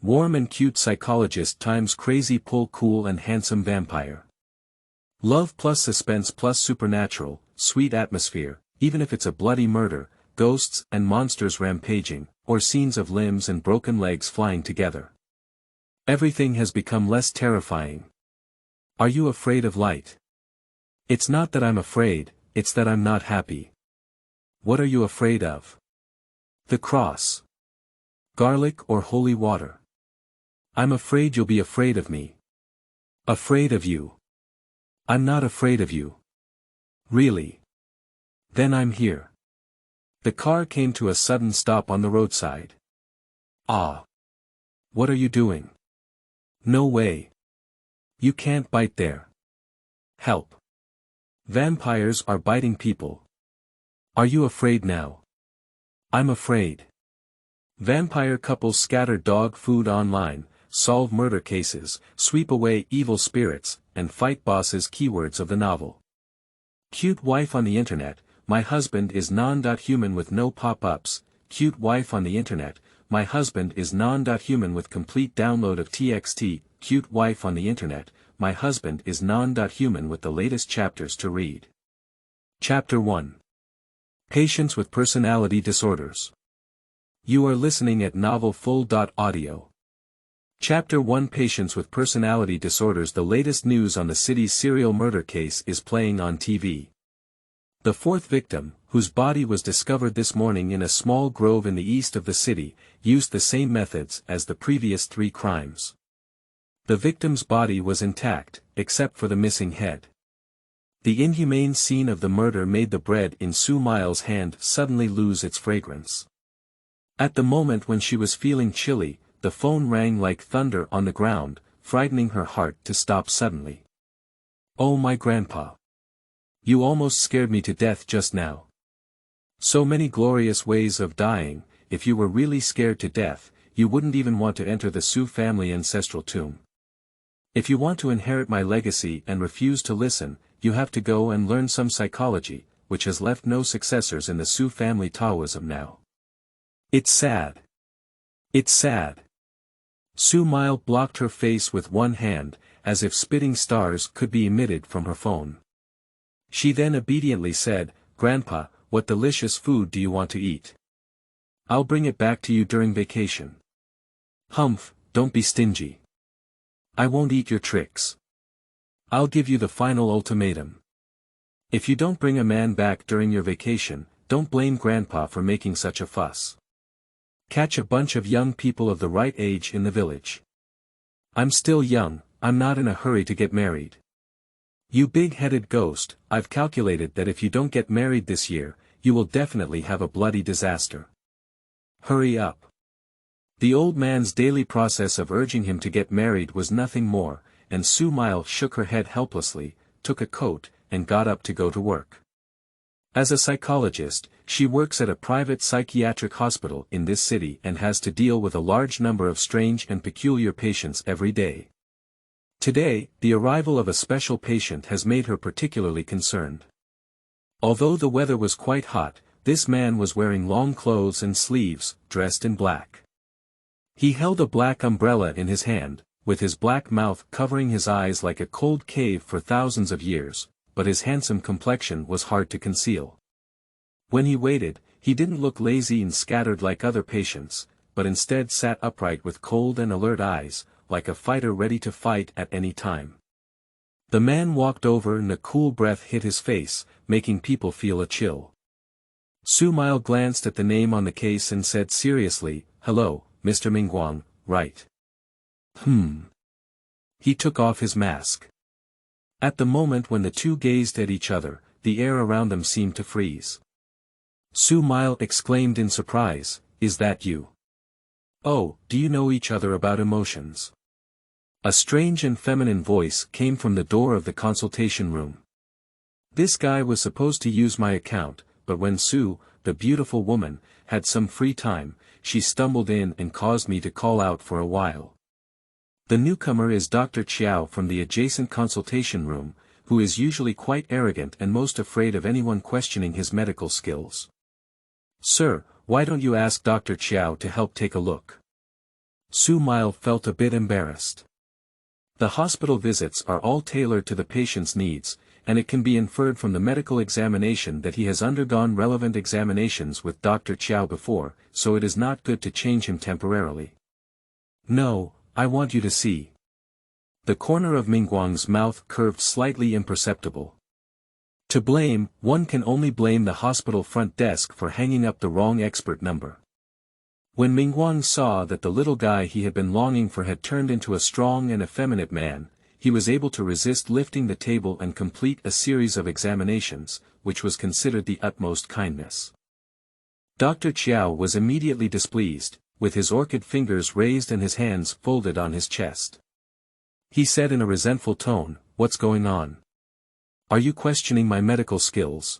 Warm and cute psychologist times crazy pull cool and handsome vampire. Love plus suspense plus supernatural, sweet atmosphere, even if it's a bloody murder, ghosts and monsters rampaging, or scenes of limbs and broken legs flying together. Everything has become less terrifying. Are you afraid of light? It's not that I'm afraid, it's that I'm not happy. What are you afraid of? The cross. Garlic or holy water? I'm afraid you'll be afraid of me. Afraid of you. I'm not afraid of you. Really? Then I'm here. The car came to a sudden stop on the roadside. Ah. What are you doing? No way. You can't bite there. Help. Vampires are biting people. Are you afraid now? I'm afraid. Vampire couples scatter dog food online, solve murder cases, sweep away evil spirits, and fight bosses. Keywords of the novel. Cute wife on the internet, my husband is non-human with no pop-ups. Cute wife on the internet, my husband is non-human with complete download of TXT. Cute wife on the internet, my husband is non-human with the latest chapters to read. Chapter 1. Patients with Personality Disorders. You are listening at novelfull.audio. Chapter 1. Patients with Personality Disorders. The latest news on the city's serial murder case is playing on TV. The fourth victim, whose body was discovered this morning in a small grove in the east of the city, used the same methods as the previous 3 crimes. The victim's body was intact, except for the missing head. The inhumane scene of the murder made the bread in Sue Miles' hand suddenly lose its fragrance. At the moment when she was feeling chilly, the phone rang like thunder on the ground, frightening her heart to stop suddenly. Oh my grandpa. You almost scared me to death just now. So many glorious ways of dying. If you were really scared to death, you wouldn't even want to enter the Sue family ancestral tomb. If you want to inherit my legacy and refuse to listen, you have to go and learn some psychology, which has left no successors in the Sue family Taoism now. It's sad. It's sad. Sue Mile blocked her face with one hand, as if spitting stars could be emitted from her phone. She then obediently said, "Grandpa, what delicious food do you want to eat? I'll bring it back to you during vacation." "Humph, don't be stingy. I won't eat your tricks. I'll give you the final ultimatum. If you don't bring a man back during your vacation, don't blame Grandpa for making such a fuss. Catch a bunch of young people of the right age in the village. I'm still young, I'm not in a hurry to get married. You big-headed ghost, I've calculated that if you don't get married this year, you will definitely have a bloody disaster. Hurry up." The old man's daily process of urging him to get married was nothing more, and Sue Mile shook her head helplessly, took a coat, and got up to go to work. As a psychologist, she works at a private psychiatric hospital in this city and has to deal with a large number of strange and peculiar patients every day. Today, the arrival of a special patient has made her particularly concerned. Although the weather was quite hot, this man was wearing long clothes and sleeves, dressed in black. He held a black umbrella in his hand, with his black mouth covering his eyes like a cold cave for thousands of years, but his handsome complexion was hard to conceal. When he waited, he didn't look lazy and scattered like other patients, but instead sat upright with cold and alert eyes, like a fighter ready to fight at any time. The man walked over and a cool breath hit his face, making people feel a chill. Sue Mile glanced at the name on the case and said seriously, "Hello, Mr. Mingguang, right?" He took off his mask. At the moment when the two gazed at each other, the air around them seemed to freeze. Sue Mile exclaimed in surprise, "Is that you? Oh, do you know each other about emotions?" A strange and feminine voice came from the door of the consultation room. This guy was supposed to use my account, but when Sue, the beautiful woman, had some free time, she stumbled in and caused me to call out for a while. The newcomer is Dr. Chiao from the adjacent consultation room, who is usually quite arrogant and most afraid of anyone questioning his medical skills. "Sir, why don't you ask Dr. Chiao to help take a look?" Su Mile felt a bit embarrassed. The hospital visits are all tailored to the patient's needs, and it can be inferred from the medical examination that he has undergone relevant examinations with Dr. Chiao before, so it is not good to change him temporarily. No, I want you to see. The corner of Mingguang's mouth curved slightly imperceptible. To blame, one can only blame the hospital front desk for hanging up the wrong expert number. When Mingguang saw that the little guy he had been longing for had turned into a strong and effeminate man, he was able to resist lifting the table and complete a series of examinations, which was considered the utmost kindness. Dr. Chiao was immediately displeased, with his orchid fingers raised and his hands folded on his chest. He said in a resentful tone, "What's going on? Are you questioning my medical skills?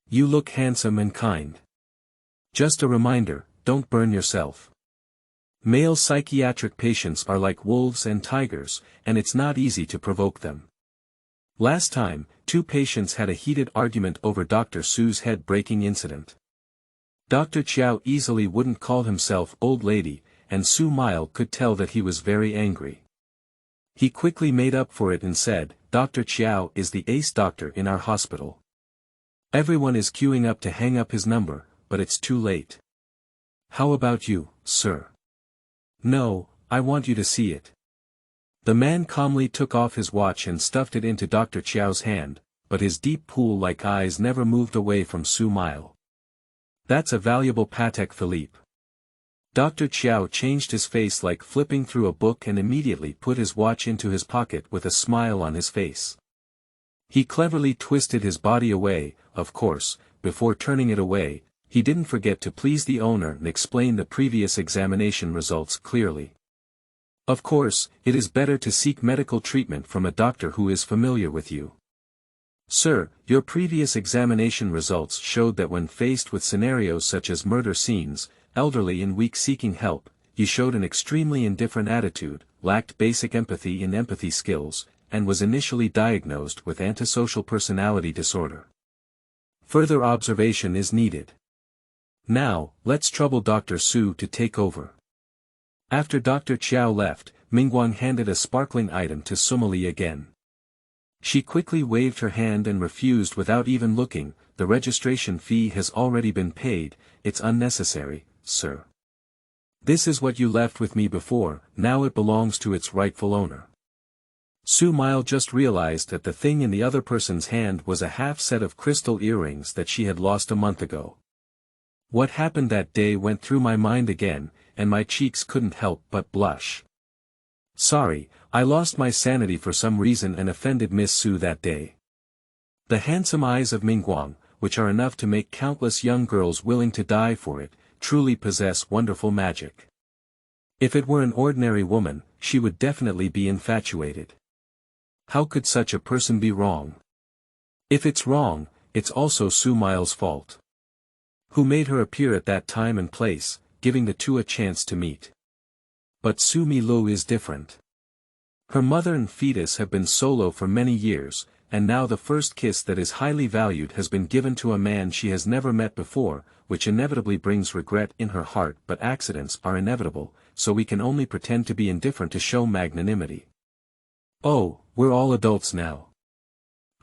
You look handsome and kind. Just a reminder, don't burn yourself. Male psychiatric patients are like wolves and tigers, and it's not easy to provoke them." Last time, two patients had a heated argument over Dr. Su's head-breaking incident. Dr. Chiao easily wouldn't call himself old lady, and Su Mile could tell that he was very angry. He quickly made up for it and said, "Dr. Chiao is the ace doctor in our hospital. Everyone is queuing up to hang up his number, but it's too late. How about you, sir?" "No, I want you to see it." The man calmly took off his watch and stuffed it into Dr. Chiao's hand, but his deep pool-like eyes never moved away from Su Mile. "That's a valuable Patek Philippe." Dr. Chiao changed his face like flipping through a book and immediately put his watch into his pocket with a smile on his face. He cleverly twisted his body away, of course, before turning it away. He didn't forget to please the owner and explain the previous examination results clearly. Of course, it is better to seek medical treatment from a doctor who is familiar with you. "Sir, your previous examination results showed that when faced with scenarios such as murder scenes, elderly and weak seeking help, you showed an extremely indifferent attitude, lacked basic empathy and empathy skills, and was initially diagnosed with antisocial personality disorder. Further observation is needed. Now, let's trouble Dr. Su to take over." After Dr. Chiao left, Mingguang handed a sparkling item to Sumali again. She quickly waved her hand and refused without even looking. "The registration fee has already been paid, it's unnecessary, sir. This is what you left with me before, now it belongs to its rightful owner." Su Mile just realized that the thing in the other person's hand was a half set of crystal earrings that she had lost a month ago. What happened that day went through my mind again, and my cheeks couldn't help but blush. Sorry, I lost my sanity for some reason and offended Miss Su that day. The handsome eyes of Mingguang, which are enough to make countless young girls willing to die for it, truly possess wonderful magic. If it were an ordinary woman, she would definitely be infatuated. How could such a person be wrong? If it's wrong, it's also Su Mile's fault. Who made her appear at that time and place, giving the two a chance to meet. But Su Milu is different. Her mother and fetus have been solo for many years, and now the first kiss that is highly valued has been given to a man she has never met before, which inevitably brings regret in her heart. But accidents are inevitable, so we can only pretend to be indifferent to show magnanimity. "Oh, we're all adults now.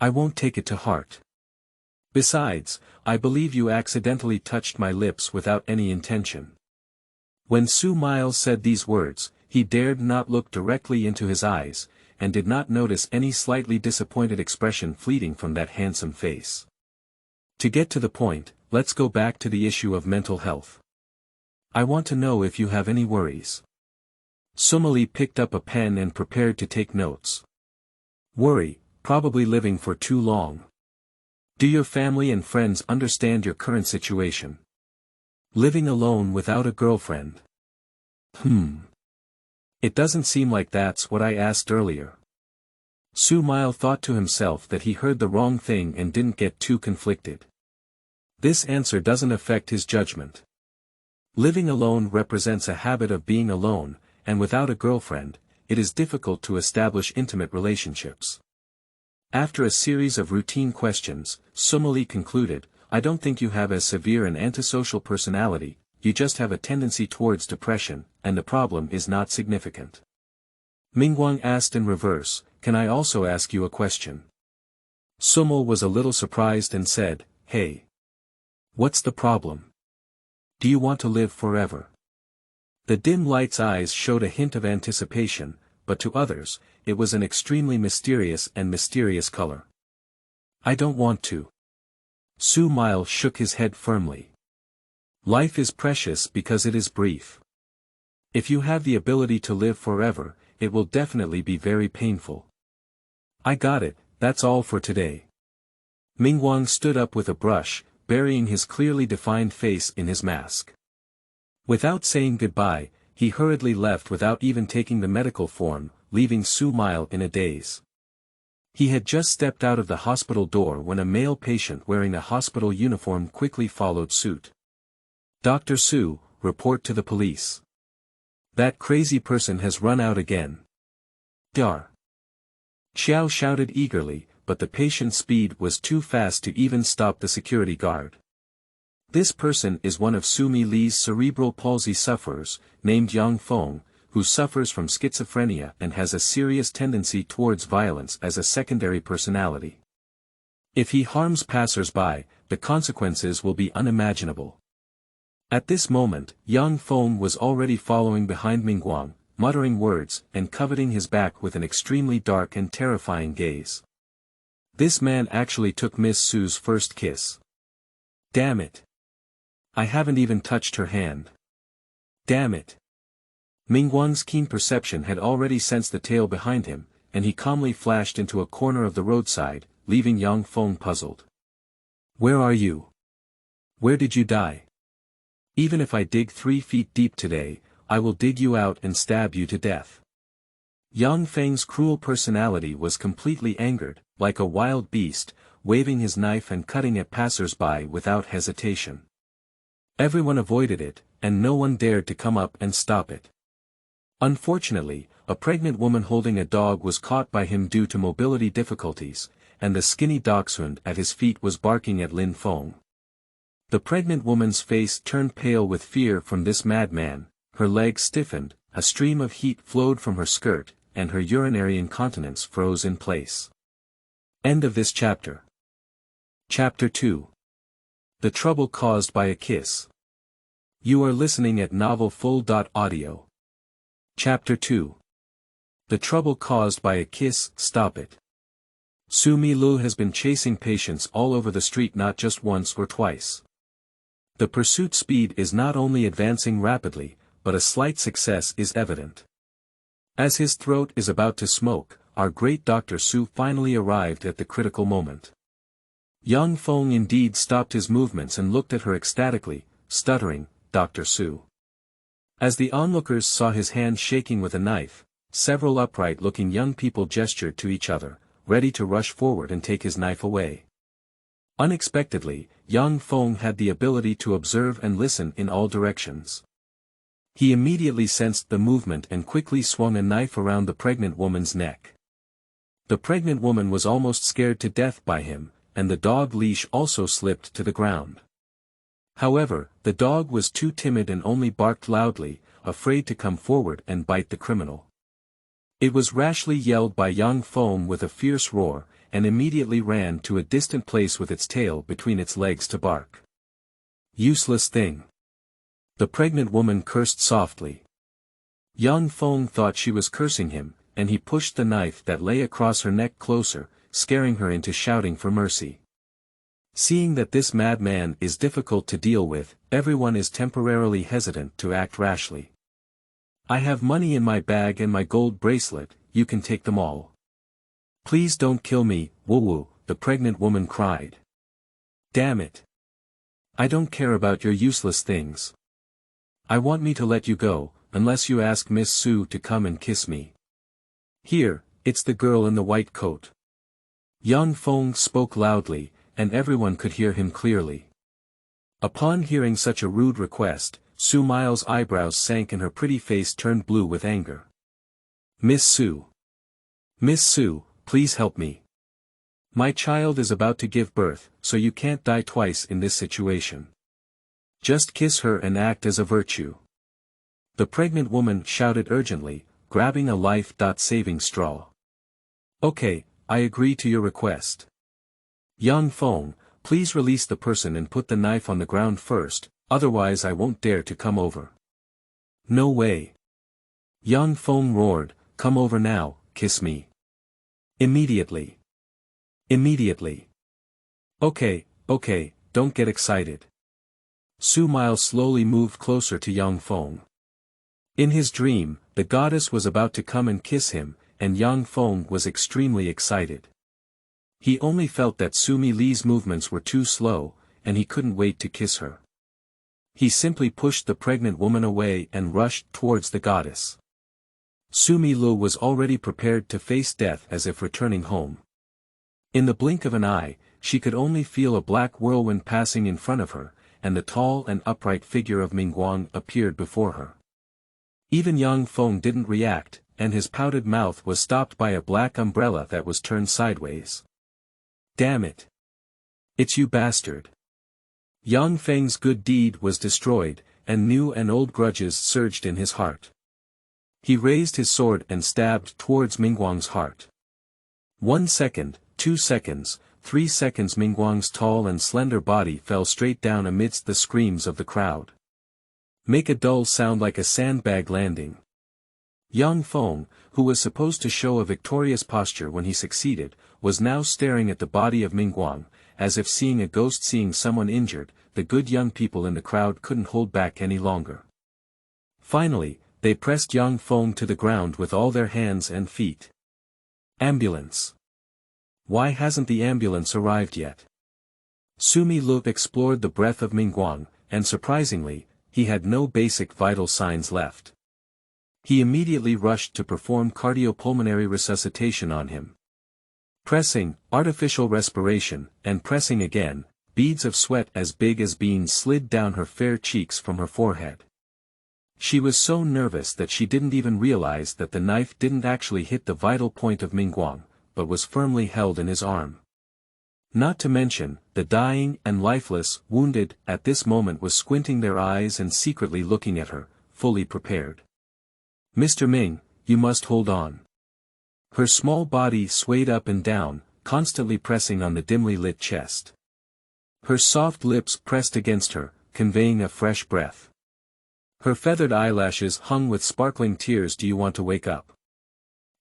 I won't take it to heart. Besides, I believe you accidentally touched my lips without any intention." When Su Mile said these words, he dared not look directly into his eyes, and did not notice any slightly disappointed expression fleeting from that handsome face. To get to the point, let's go back to the issue of mental health. I want to know if you have any worries. Sumali picked up a pen and prepared to take notes. "Worry, probably living for too long. Do your family and friends understand your current situation? Living alone without a girlfriend? It doesn't seem like that's what I asked earlier." Su Mile thought to himself that he heard the wrong thing and didn't get too conflicted. This answer doesn't affect his judgment. Living alone represents a habit of being alone, and without a girlfriend, it is difficult to establish intimate relationships. After a series of routine questions, Sumali concluded, "I don't think you have as severe an antisocial personality, you just have a tendency towards depression, and the problem is not significant. Mingguang asked in reverse, can I also ask you a question? Sumo was a little surprised and said, hey. What's the problem? Do you want to live forever? The dim light's eyes showed a hint of anticipation, but to others, it was an extremely mysterious color. I don't want to. Su Mile shook his head firmly. Life is precious because it is brief. If you have the ability to live forever, it will definitely be very painful. I got it, that's all for today. Mingguang stood up with a brush, burying his clearly defined face in his mask. Without saying goodbye, he hurriedly left without even taking the medical form, leaving Su Mile in a daze. He had just stepped out of the hospital door when a male patient wearing a hospital uniform quickly followed suit. Dr. Su, report to the police. That crazy person has run out again. Dar. Xiao shouted eagerly, but the patient's speed was too fast to even stop the security guard. This person is one of Sumi Li's cerebral palsy sufferers, named Yang Feng, who suffers from schizophrenia and has a serious tendency towards violence as a secondary personality. If he harms passers-by, the consequences will be unimaginable. At this moment, Yang Feng was already following behind Mingguang, muttering words and coveting his back with an extremely dark and terrifying gaze. This man actually took Miss Su's first kiss. Damn it. I haven't even touched her hand. Damn it. Mingguang's keen perception had already sensed the tail behind him, and he calmly flashed into a corner of the roadside, leaving Yang Feng puzzled. Where are you? Where did you die? Even if I dig 3 feet deep today, I will dig you out and stab you to death. Yang Feng's cruel personality was completely angered, like a wild beast, waving his knife and cutting at passers-by without hesitation. Everyone avoided it, and no one dared to come up and stop it. Unfortunately, a pregnant woman holding a dog was caught by him due to mobility difficulties, and the skinny dachshund at his feet was barking at Lin Feng. The pregnant woman's face turned pale with fear from this madman, her legs stiffened, a stream of heat flowed from her skirt, and her urinary incontinence froze in place. End of this chapter. Chapter 2. The Trouble Caused by a Kiss. You are listening at novelfull.audio. Chapter 2. The Trouble Caused by a Kiss, Stop It. Sumi Lu has been chasing patients all over the street not just once or twice. The pursuit speed is not only advancing rapidly, but a slight success is evident. As his throat is about to smoke, our great Dr. Su finally arrived at the critical moment. Yang Feng indeed stopped his movements and looked at her ecstatically, stuttering, Dr. Su. As the onlookers saw his hand shaking with a knife, several upright-looking young people gestured to each other, ready to rush forward and take his knife away. Unexpectedly, Yang Feng had the ability to observe and listen in all directions. He immediately sensed the movement and quickly swung a knife around the pregnant woman's neck. The pregnant woman was almost scared to death by him, and the dog leash also slipped to the ground. However, the dog was too timid and only barked loudly, afraid to come forward and bite the criminal. It was rashly yelled by Yang Feng with a fierce roar, and immediately ran to a distant place with its tail between its legs to bark. Useless thing. The pregnant woman cursed softly. Yang Feng thought she was cursing him, and he pushed the knife that lay across her neck closer, scaring her into shouting for mercy. Seeing that this madman is difficult to deal with, everyone is temporarily hesitant to act rashly. I have money in my bag and my gold bracelet, you can take them all. Please don't kill me, woo-woo, the pregnant woman cried. Damn it. I don't care about your useless things. I want me to let you go, unless you ask Miss Su to come and kiss me. Here, it's the girl in the white coat. Yang Feng spoke loudly, and everyone could hear him clearly. Upon hearing such a rude request, Su Mile's eyebrows sank and her pretty face turned blue with anger. Miss Su. Miss Su, please help me. My child is about to give birth, so you can't die twice in this situation. Just kiss her and act as a virtue. The pregnant woman shouted urgently, grabbing a life-saving straw. Okay, I agree to your request. Young Feng, please release the person and put the knife on the ground first, otherwise I won't dare to come over. No way. Young Feng roared, come over now, kiss me. Immediately. Immediately. Okay, don't get excited. Su Mile slowly moved closer to Young Feng. In his dream, the goddess was about to come and kiss him, and Young Feng was extremely excited. He only felt that Sumi Li's movements were too slow, and he couldn't wait to kiss her. He simply pushed the pregnant woman away and rushed towards the goddess. Sumi Lu was already prepared to face death as if returning home. In the blink of an eye, she could only feel a black whirlwind passing in front of her, and the tall and upright figure of Mingguang appeared before her. Even Young Feng didn't react, and his pouted mouth was stopped by a black umbrella that was turned sideways. Damn it! It's you bastard! Young Feng's good deed was destroyed, and new and old grudges surged in his heart. He raised his sword and stabbed towards Mingguang's heart. 1 second, 2 seconds, 3 seconds. Mingguang's tall and slender body fell straight down amidst the screams of the crowd. Make a dull sound like a sandbag landing. Young Feng, who was supposed to show a victorious posture when he succeeded, was now staring at the body of Mingguang, as if seeing a ghost seeing someone injured. The good young people in the crowd couldn't hold back any longer. Finally, they pressed Young Feng to the ground with all their hands and feet. Ambulance. Why hasn't the ambulance arrived yet? Sumi Lu explored the breath of Mingguang, and surprisingly, he had no basic vital signs left. He immediately rushed to perform cardiopulmonary resuscitation on him. Pressing, artificial respiration, and pressing again, beads of sweat as big as beans slid down her fair cheeks from her forehead. She was so nervous that she didn't even realize that the knife didn't actually hit the vital point of Mingguang, but was firmly held in his arm. Not to mention, the dying and lifeless, wounded, at this moment was squinting their eyes and secretly looking at her, fully prepared. Mr. Ming, you must hold on. Her small body swayed up and down, constantly pressing on the dimly lit chest. Her soft lips pressed against her, conveying a fresh breath. Her feathered eyelashes hung with sparkling tears. Do you want to wake up?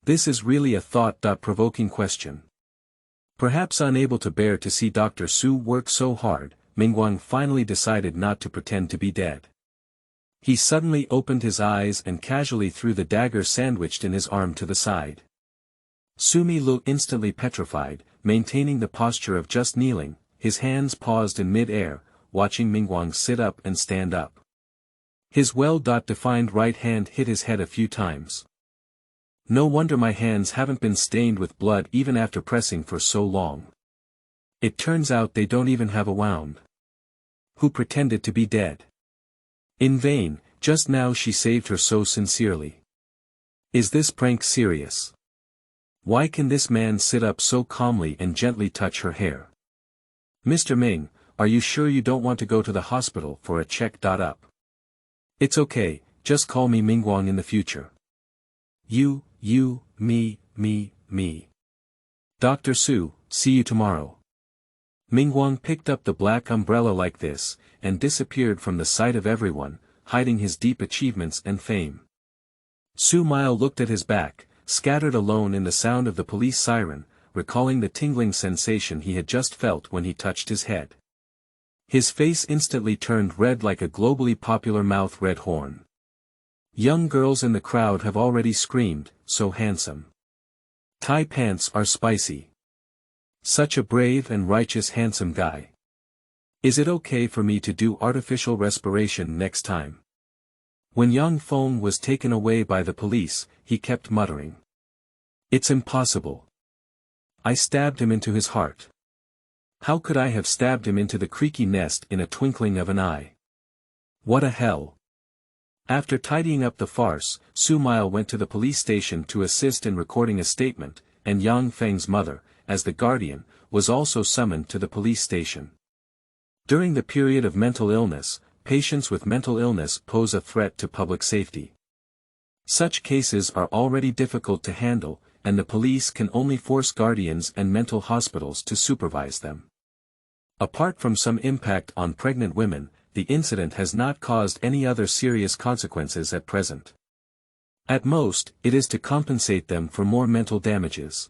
This is really a thought-provoking question. Perhaps unable to bear to see Dr. Su work so hard, Mingguang finally decided not to pretend to be dead. He suddenly opened his eyes and casually threw the dagger sandwiched in his arm to the side. Sumi Lu instantly petrified, maintaining the posture of just kneeling, his hands paused in mid-air, watching Mingguang sit up and stand up. His well-defined right hand hit his head a few times. No wonder my hands haven't been stained with blood even after pressing for so long. It turns out they don't even have a wound. Who pretended to be dead? In vain, just now she saved her so sincerely. Is this prank serious? Why can this man sit up so calmly and gently touch her hair? Mr. Ming, are you sure you don't want to go to the hospital for a check-up? It's okay, just call me Mingguang in the future. You, me. Dr. Su, see you tomorrow. Mingguang picked up the black umbrella like this, and disappeared from the sight of everyone, hiding his deep achievements and fame. Su Mile looked at his back, scattered alone in the sound of the police siren, recalling the tingling sensation he had just felt when he touched his head. His face instantly turned red like a globally popular mouth red horn. Young girls in the crowd have already screamed, so handsome. Thai pants are spicy. Such a brave and righteous handsome guy. Is it okay for me to do artificial respiration next time? When Young Feng was taken away by the police, he kept muttering. It's impossible. I stabbed him into his heart. How could I have stabbed him into the creaky nest in a twinkling of an eye? What a hell. After tidying up the farce, Su Mile went to the police station to assist in recording a statement, and Yang Feng's mother, as the guardian, was also summoned to the police station. During the period of mental illness, patients with mental illness pose a threat to public safety. Such cases are already difficult to handle, and the police can only force guardians and mental hospitals to supervise them. Apart from some impact on pregnant women, the incident has not caused any other serious consequences at present. At most, it is to compensate them for more mental damages.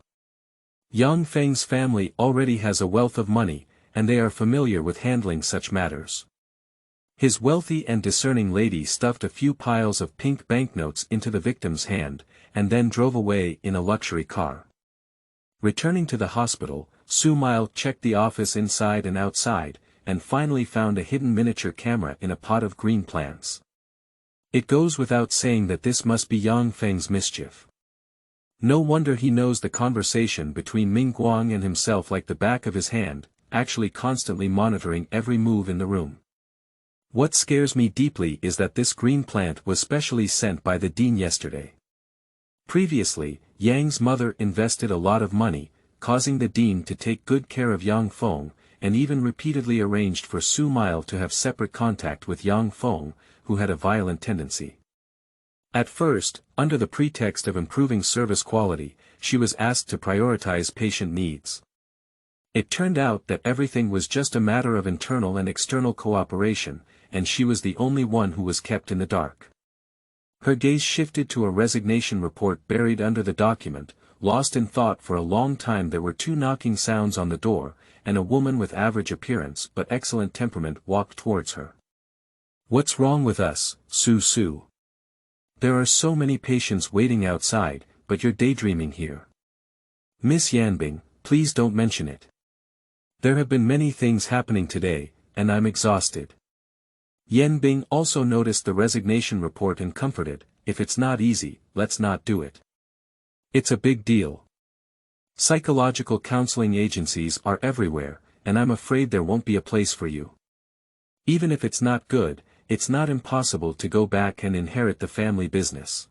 Young Feng's family already has a wealth of money, and they are familiar with handling such matters. His wealthy and discerning lady stuffed a few piles of pink banknotes into the victim's hand, and then drove away in a luxury car. Returning to the hospital, Su-Mile checked the office inside and outside, and finally found a hidden miniature camera in a pot of green plants. It goes without saying that this must be Yang Feng's mischief. No wonder he knows the conversation between Mingguang and himself like the back of his hand, actually constantly monitoring every move in the room. What scares me deeply is that this green plant was specially sent by the dean yesterday. Previously, Yang's mother invested a lot of money, causing the dean to take good care of Yang Feng, and even repeatedly arranged for Su-Mile to have separate contact with Yang Feng, who had a violent tendency. At first, under the pretext of improving service quality, she was asked to prioritize patient needs. It turned out that everything was just a matter of internal and external cooperation, and she was the only one who was kept in the dark. Her gaze shifted to a resignation report buried under the document. Lost in thought for a long time, there were two knocking sounds on the door, and a woman with average appearance but excellent temperament walked towards her. "What's wrong with us, Su? There are so many patients waiting outside, but you're daydreaming here. Miss Yanbing, please don't mention it. There have been many things happening today, and I'm exhausted." Yanbing also noticed the resignation report and comforted, "If it's not easy, let's not do it. It's a big deal. Psychological counseling agencies are everywhere, and I'm afraid there won't be a place for you. Even if it's not good, it's not impossible to go back and inherit the family business."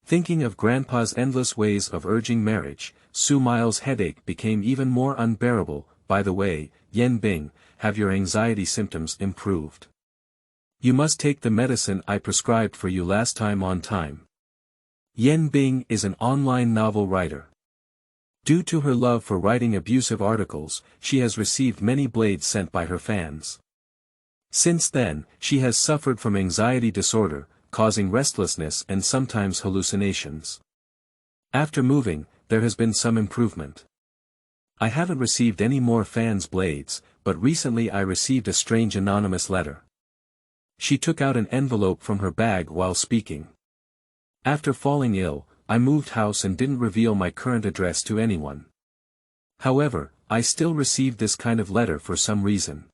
Thinking of Grandpa's endless ways of urging marriage, Su-Mile's headache became even more unbearable. "By the way, Yanbing, have your anxiety symptoms improved? You must take the medicine I prescribed for you last time on time." Yanbing is an online novel writer. Due to her love for writing abusive articles, she has received many blades sent by her fans. Since then, she has suffered from anxiety disorder, causing restlessness and sometimes hallucinations. After moving, there has been some improvement. "I haven't received any more fans' blades, but recently I received a strange anonymous letter." She took out an envelope from her bag while speaking. "After falling ill, I moved house and didn't reveal my current address to anyone. However, I still received this kind of letter for some reason.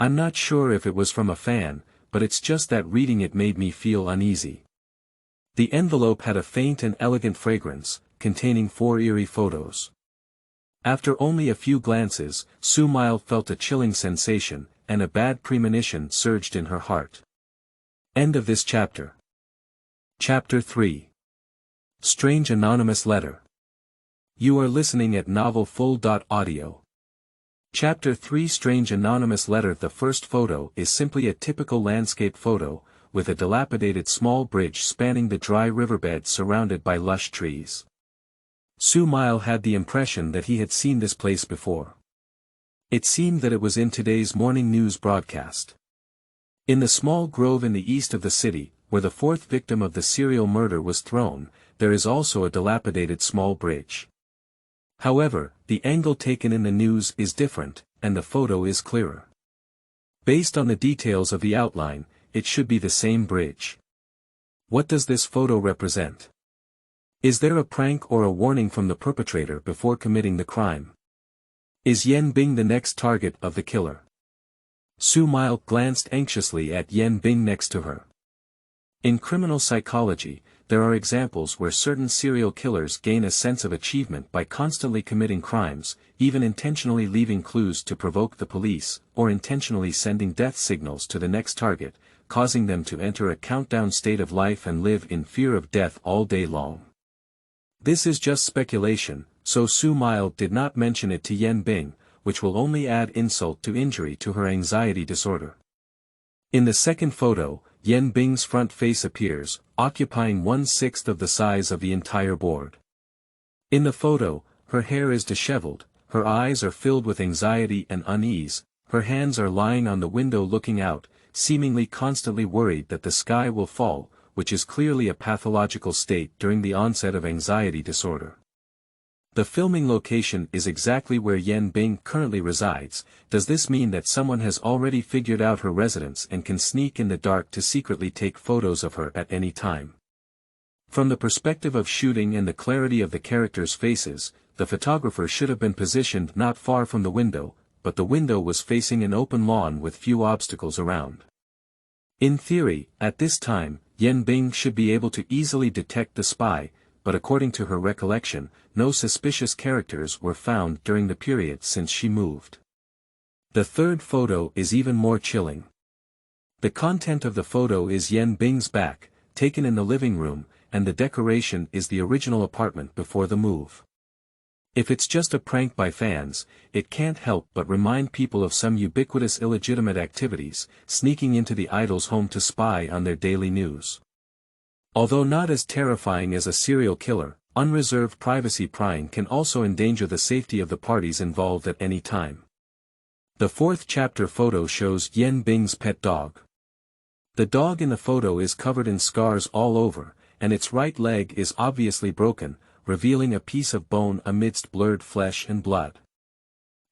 I'm not sure if it was from a fan, but it's just that reading it made me feel uneasy." The envelope had a faint and elegant fragrance, containing 4 eerie photos. After only a few glances, Su-Mile felt a chilling sensation, and a bad premonition surged in her heart. End of this chapter. Chapter 3. Strange Anonymous Letter. You are listening at novelfull.audio. Chapter 3. Strange Anonymous Letter. The first photo is simply a typical landscape photo, with a dilapidated small bridge spanning the dry riverbed surrounded by lush trees. Su-Mile had the impression that he had seen this place before. It seemed that it was in today's morning news broadcast. In the small grove in the east of the city, where the 4th victim of the serial murder was thrown, there is also a dilapidated small bridge. However, the angle taken in the news is different, and the photo is clearer. Based on the details of the outline, it should be the same bridge. What does this photo represent? Is there a prank or a warning from the perpetrator before committing the crime? Is Yanbing the next target of the killer? Su-Mile glanced anxiously at Yanbing next to her. In criminal psychology, there are examples where certain serial killers gain a sense of achievement by constantly committing crimes, even intentionally leaving clues to provoke the police, or intentionally sending death signals to the next target, causing them to enter a countdown state of life and live in fear of death all day long. This is just speculation, so Su-Mile did not mention it to Yanbing, which will only add insult to injury to her anxiety disorder. In the second photo, Yan Bing's front face appears, occupying 1/6 of the size of the entire board. In the photo, her hair is disheveled, her eyes are filled with anxiety and unease, her hands are lying on the window looking out, seemingly constantly worried that the sky will fall, which is clearly a pathological state during the onset of anxiety disorder. The filming location is exactly where Yan Bing currently resides. Does this mean that someone has already figured out her residence and can sneak in the dark to secretly take photos of her at any time? From the perspective of shooting and the clarity of the characters' faces, the photographer should have been positioned not far from the window, but the window was facing an open lawn with few obstacles around. In theory, at this time, Yan Bing should be able to easily detect the spy, but according to her recollection, no suspicious characters were found during the period since she moved. The third photo is even more chilling. The content of the photo is Yan Bing's back, taken in the living room, and the decoration is the original apartment before the move. If it's just a prank by fans, it can't help but remind people of some ubiquitous illegitimate activities, sneaking into the idol's home to spy on their daily news. Although not as terrifying as a serial killer, unreserved privacy prying can also endanger the safety of the parties involved at any time. The fourth chapter photo shows Yan Bing's pet dog. The dog in the photo is covered in scars all over, and its right leg is obviously broken, revealing a piece of bone amidst blurred flesh and blood.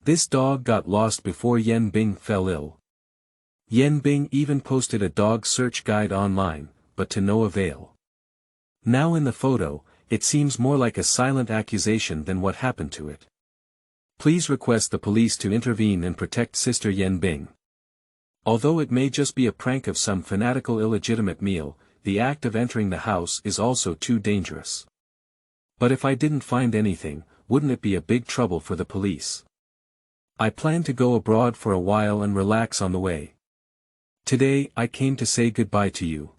This dog got lost before Yan Bing fell ill. Yan Bing even posted a dog search guide online, but to no avail. Now in the photo, it seems more like a silent accusation than what happened to it. Please request the police to intervene and protect Sister Yan Bing. Although it may just be a prank of some fanatical illegitimate meal, the act of entering the house is also too dangerous. But if I didn't find anything, wouldn't it be a big trouble for the police? I plan to go abroad for a while and relax on the way. Today I came to say goodbye to you.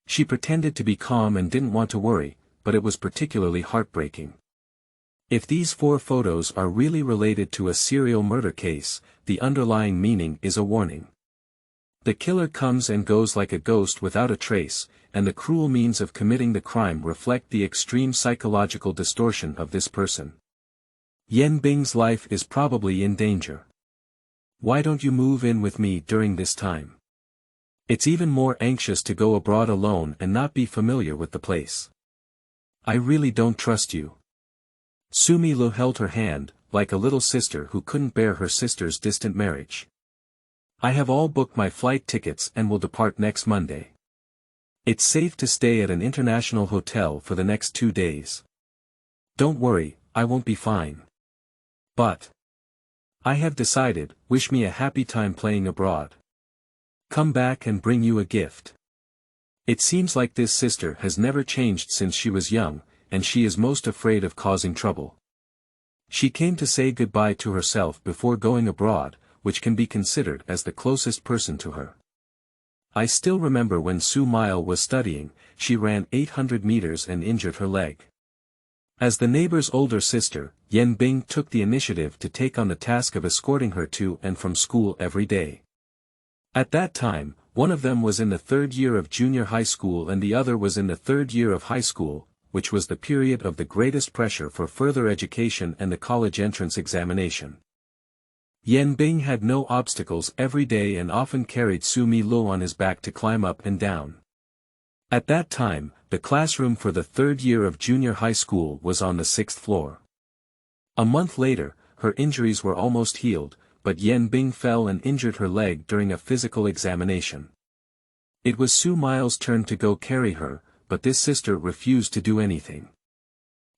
She pretended to be calm and didn't want to worry, but it was particularly heartbreaking. If these 4 photos are really related to a serial murder case, the underlying meaning is a warning. The killer comes and goes like a ghost without a trace, and the cruel means of committing the crime reflect the extreme psychological distortion of this person. Yan Bing's life is probably in danger. Why don't you move in with me during this time? It's even more anxious to go abroad alone and not be familiar with the place. I really don't trust you. Sumi Lu held her hand, like a little sister who couldn't bear her sister's distant marriage. I have all booked my flight tickets and will depart next Monday. It's safe to stay at an international hotel for the next 2 days. Don't worry, I won't be fine. But I have decided, wish me a happy time playing abroad. Come back and bring you a gift. It seems like this sister has never changed since she was young, and she is most afraid of causing trouble. She came to say goodbye to herself before going abroad, which can be considered as the closest person to her. I still remember when Su Mile was studying, she ran 800 meters and injured her leg. As the neighbor's older sister, Yan Bing took the initiative to take on the task of escorting her to and from school every day. At that time, one of them was in the 3rd year of junior high school and the other was in the 3rd year of high school, which was the period of the greatest pressure for further education and the college entrance examination. Yan Bing had no obstacles every day and often carried Sumi Lu on his back to climb up and down. At that time, the classroom for the 3rd year of junior high school was on the 6th floor. A month later, her injuries were almost healed, but Yan Bing fell and injured her leg during a physical examination. It was Su Mile's turn to go carry her, but this sister refused to do anything.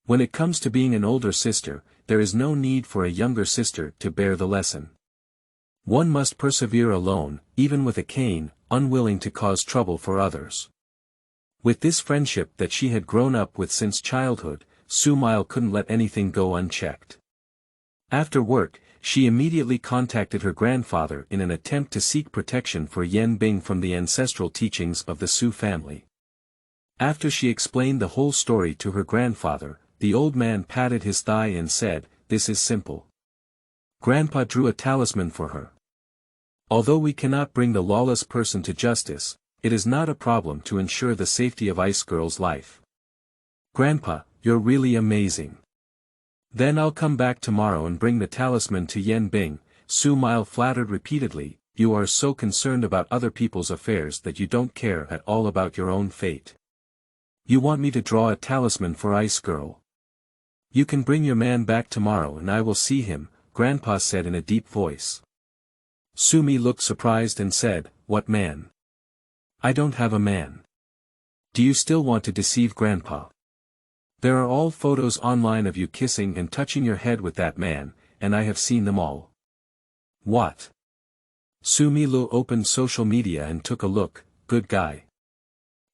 When it comes to being an older sister, there is no need for a younger sister to bear the lesson. One must persevere alone, even with a cane, unwilling to cause trouble for others. With this friendship that she had grown up with since childhood, Su Mile couldn't let anything go unchecked. After work, she immediately contacted her grandfather in an attempt to seek protection for Yan Bing from the ancestral teachings of the Su family. After she explained the whole story to her grandfather, the old man patted his thigh and said, "This is simple. Grandpa drew a talisman for her. Although we cannot bring the lawless person to justice, it is not a problem to ensure the safety of Ice Girl's life. Grandpa, you're really amazing. Then I'll come back tomorrow and bring the talisman to Yan Bing. Su Mile flattered repeatedly. You are so concerned about other people's affairs that you don't care at all about your own fate. You want me to draw a talisman for Ice Girl. You can bring your man back tomorrow and I will see him, Grandpa said in a deep voice. Sumi looked surprised and said, What man? I don't have a man. Do you still want to deceive Grandpa? There are all photos online of you kissing and touching your head with that man, and I have seen them all. What? Sumi Lu opened social media and took a look. Good guy.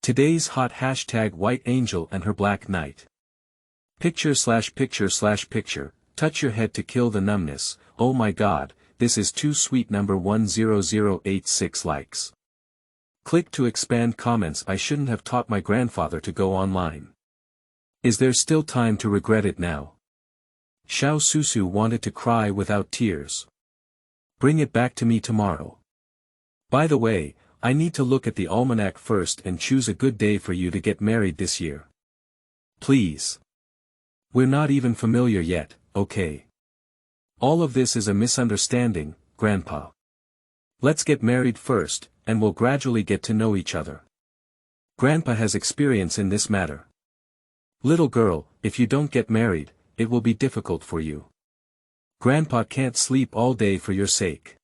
Today's hot hashtag White Angel and her Black Knight. Picture/picture/picture, touch your head to kill the numbness. Oh my god, this is too sweet. Number 10086 likes. Click to expand comments. I shouldn't have taught my grandfather to go online. Is there still time to regret it now? Xiao Susu wanted to cry without tears. Bring it back to me tomorrow. By the way, I need to look at the almanac first and choose a good day for you to get married this year. Please. We're not even familiar yet, okay? All of this is a misunderstanding, Grandpa. Let's get married first, and we'll gradually get to know each other. Grandpa has experience in this matter. Little girl, if you don't get married, it will be difficult for you. Grandpa can't sleep all day for your sake.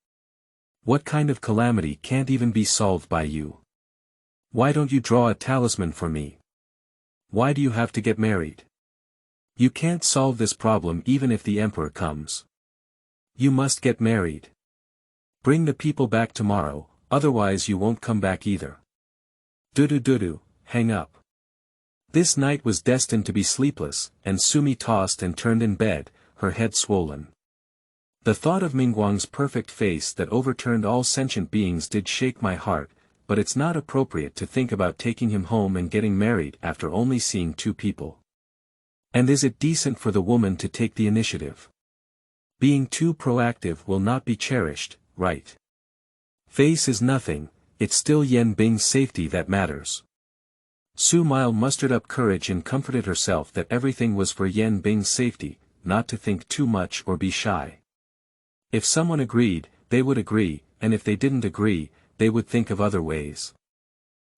What kind of calamity can't even be solved by you? Why don't you draw a talisman for me? Why do you have to get married? You can't solve this problem even if the emperor comes. You must get married. Bring the people back tomorrow, otherwise you won't come back either. Dudu, hang up. This night was destined to be sleepless, and Sumi tossed and turned in bed, her head swollen. The thought of Mingguang's perfect face that overturned all sentient beings did shake my heart, but it's not appropriate to think about taking him home and getting married after only seeing two people. And is it decent for the woman to take the initiative? Being too proactive will not be cherished, right? Face is nothing, it's still Yan Bing's safety that matters. Su Mile mustered up courage and comforted herself that everything was for Yan Bing's safety, not to think too much or be shy. If someone agreed, they would agree, and if they didn't agree, they would think of other ways.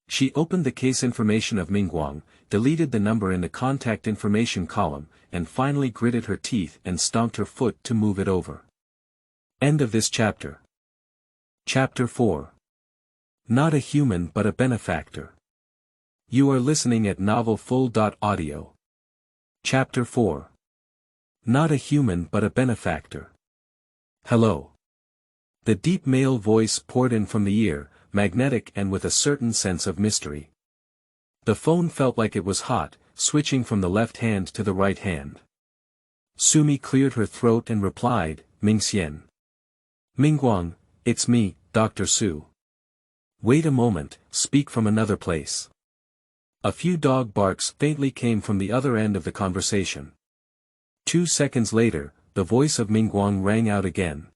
She opened the case information of Mingguang, deleted the number in the contact information column, and finally gritted her teeth and stomped her foot to move it over. End of this chapter. Chapter 4. Not a human but a benefactor. You are listening at novelfull.audio. Chapter 4. Not a human but a benefactor. Hello. The deep male voice poured in from the ear, magnetic and with a certain sense of mystery. The phone felt like it was hot, switching from the left hand to the right hand. Sumi cleared her throat and replied, Mingxian. Mingguang, it's me, Dr. Su. Wait a moment, speak from another place. A few dog barks faintly came from the other end of the conversation. 2 seconds later, the voice of Mingguang rang out again.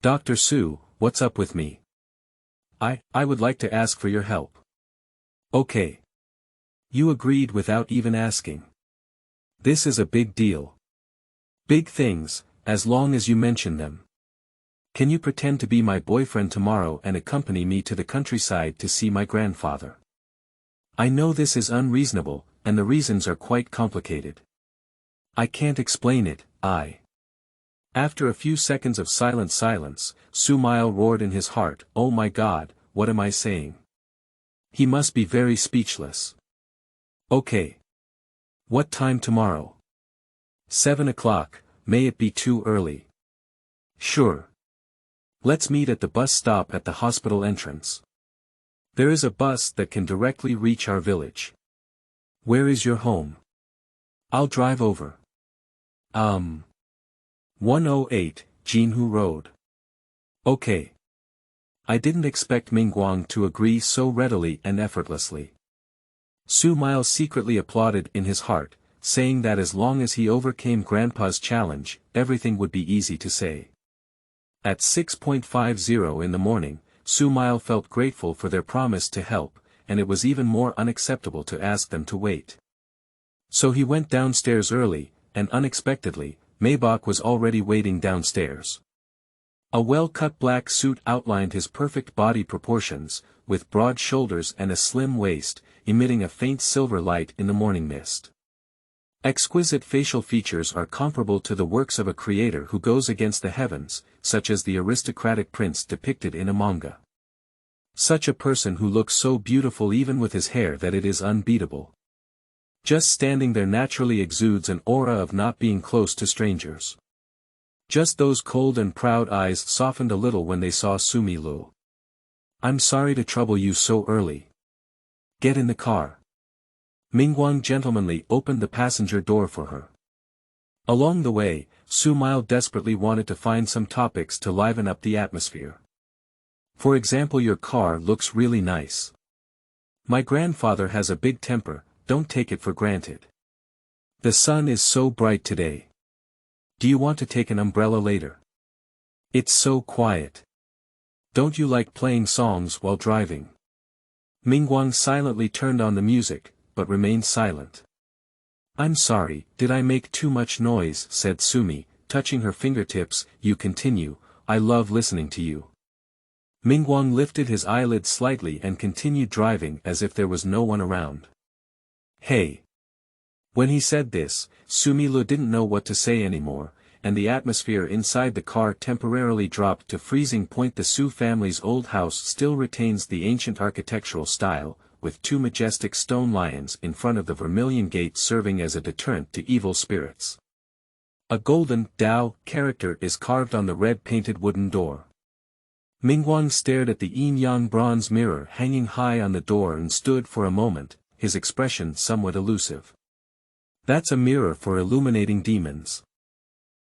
Dr. Su, what's up with me? I would like to ask for your help. Okay. You agreed without even asking. This is a big deal. Big things, as long as you mention them. Can you pretend to be my boyfriend tomorrow and accompany me to the countryside to see my grandfather? I know this is unreasonable, and the reasons are quite complicated. I can't explain it, After a few seconds of silence, Su Mile roared in his heart, oh my god, what am I saying? He must be very speechless. Okay. What time tomorrow? 7 o'clock, may it be too early? Sure. Let's meet at the bus stop at the hospital entrance. There is a bus that can directly reach our village. Where is your home? I'll drive over. 108, Jinhu Road. Okay. I didn't expect Mingguang to agree so readily and effortlessly. Su Mile secretly applauded in his heart, saying that as long as he overcame Grandpa's challenge, everything would be easy to say. At 6:50 in the morning, Su-mile felt grateful for their promise to help, and it was even more unacceptable to ask them to wait. So he went downstairs early, and unexpectedly, Maybach was already waiting downstairs. A well-cut black suit outlined his perfect body proportions, with broad shoulders and a slim waist, emitting a faint silver light in the morning mist. Exquisite facial features are comparable to the works of a creator who goes against the heavens, such as the aristocratic prince depicted in a manga. Such a person who looks so beautiful even with his hair that it is unbeatable. Just standing there naturally exudes an aura of not being close to strangers. Just those cold and proud eyes softened a little when they saw Sumi-lu. "I'm sorry to trouble you so early. Get in the car." Mingguang gentlemanly opened the passenger door for her. Along the way, Su-mile desperately wanted to find some topics to liven up the atmosphere. For example, "Your car looks really nice. My grandfather has a big temper, don't take it for granted. The sun is so bright today. Do you want to take an umbrella later? It's so quiet. Don't you like playing songs while driving?" Mingguang silently turned on the music, but remained silent. "I'm sorry, did I make too much noise?" said Sumi, touching her fingertips. "You continue, I love listening to you." Mingguang lifted his eyelids slightly and continued driving as if there was no one around. "Hey." When he said this, Sumi-lu didn't know what to say anymore, and the atmosphere inside the car temporarily dropped to freezing point. The Su family's old house still retains the ancient architectural style, with two majestic stone lions in front of the vermilion gate serving as a deterrent to evil spirits. A golden Dao character is carved on the red-painted wooden door. Mingguang stared at the yin-yang bronze mirror hanging high on the door and stood for a moment, his expression somewhat elusive. "That's a mirror for illuminating demons.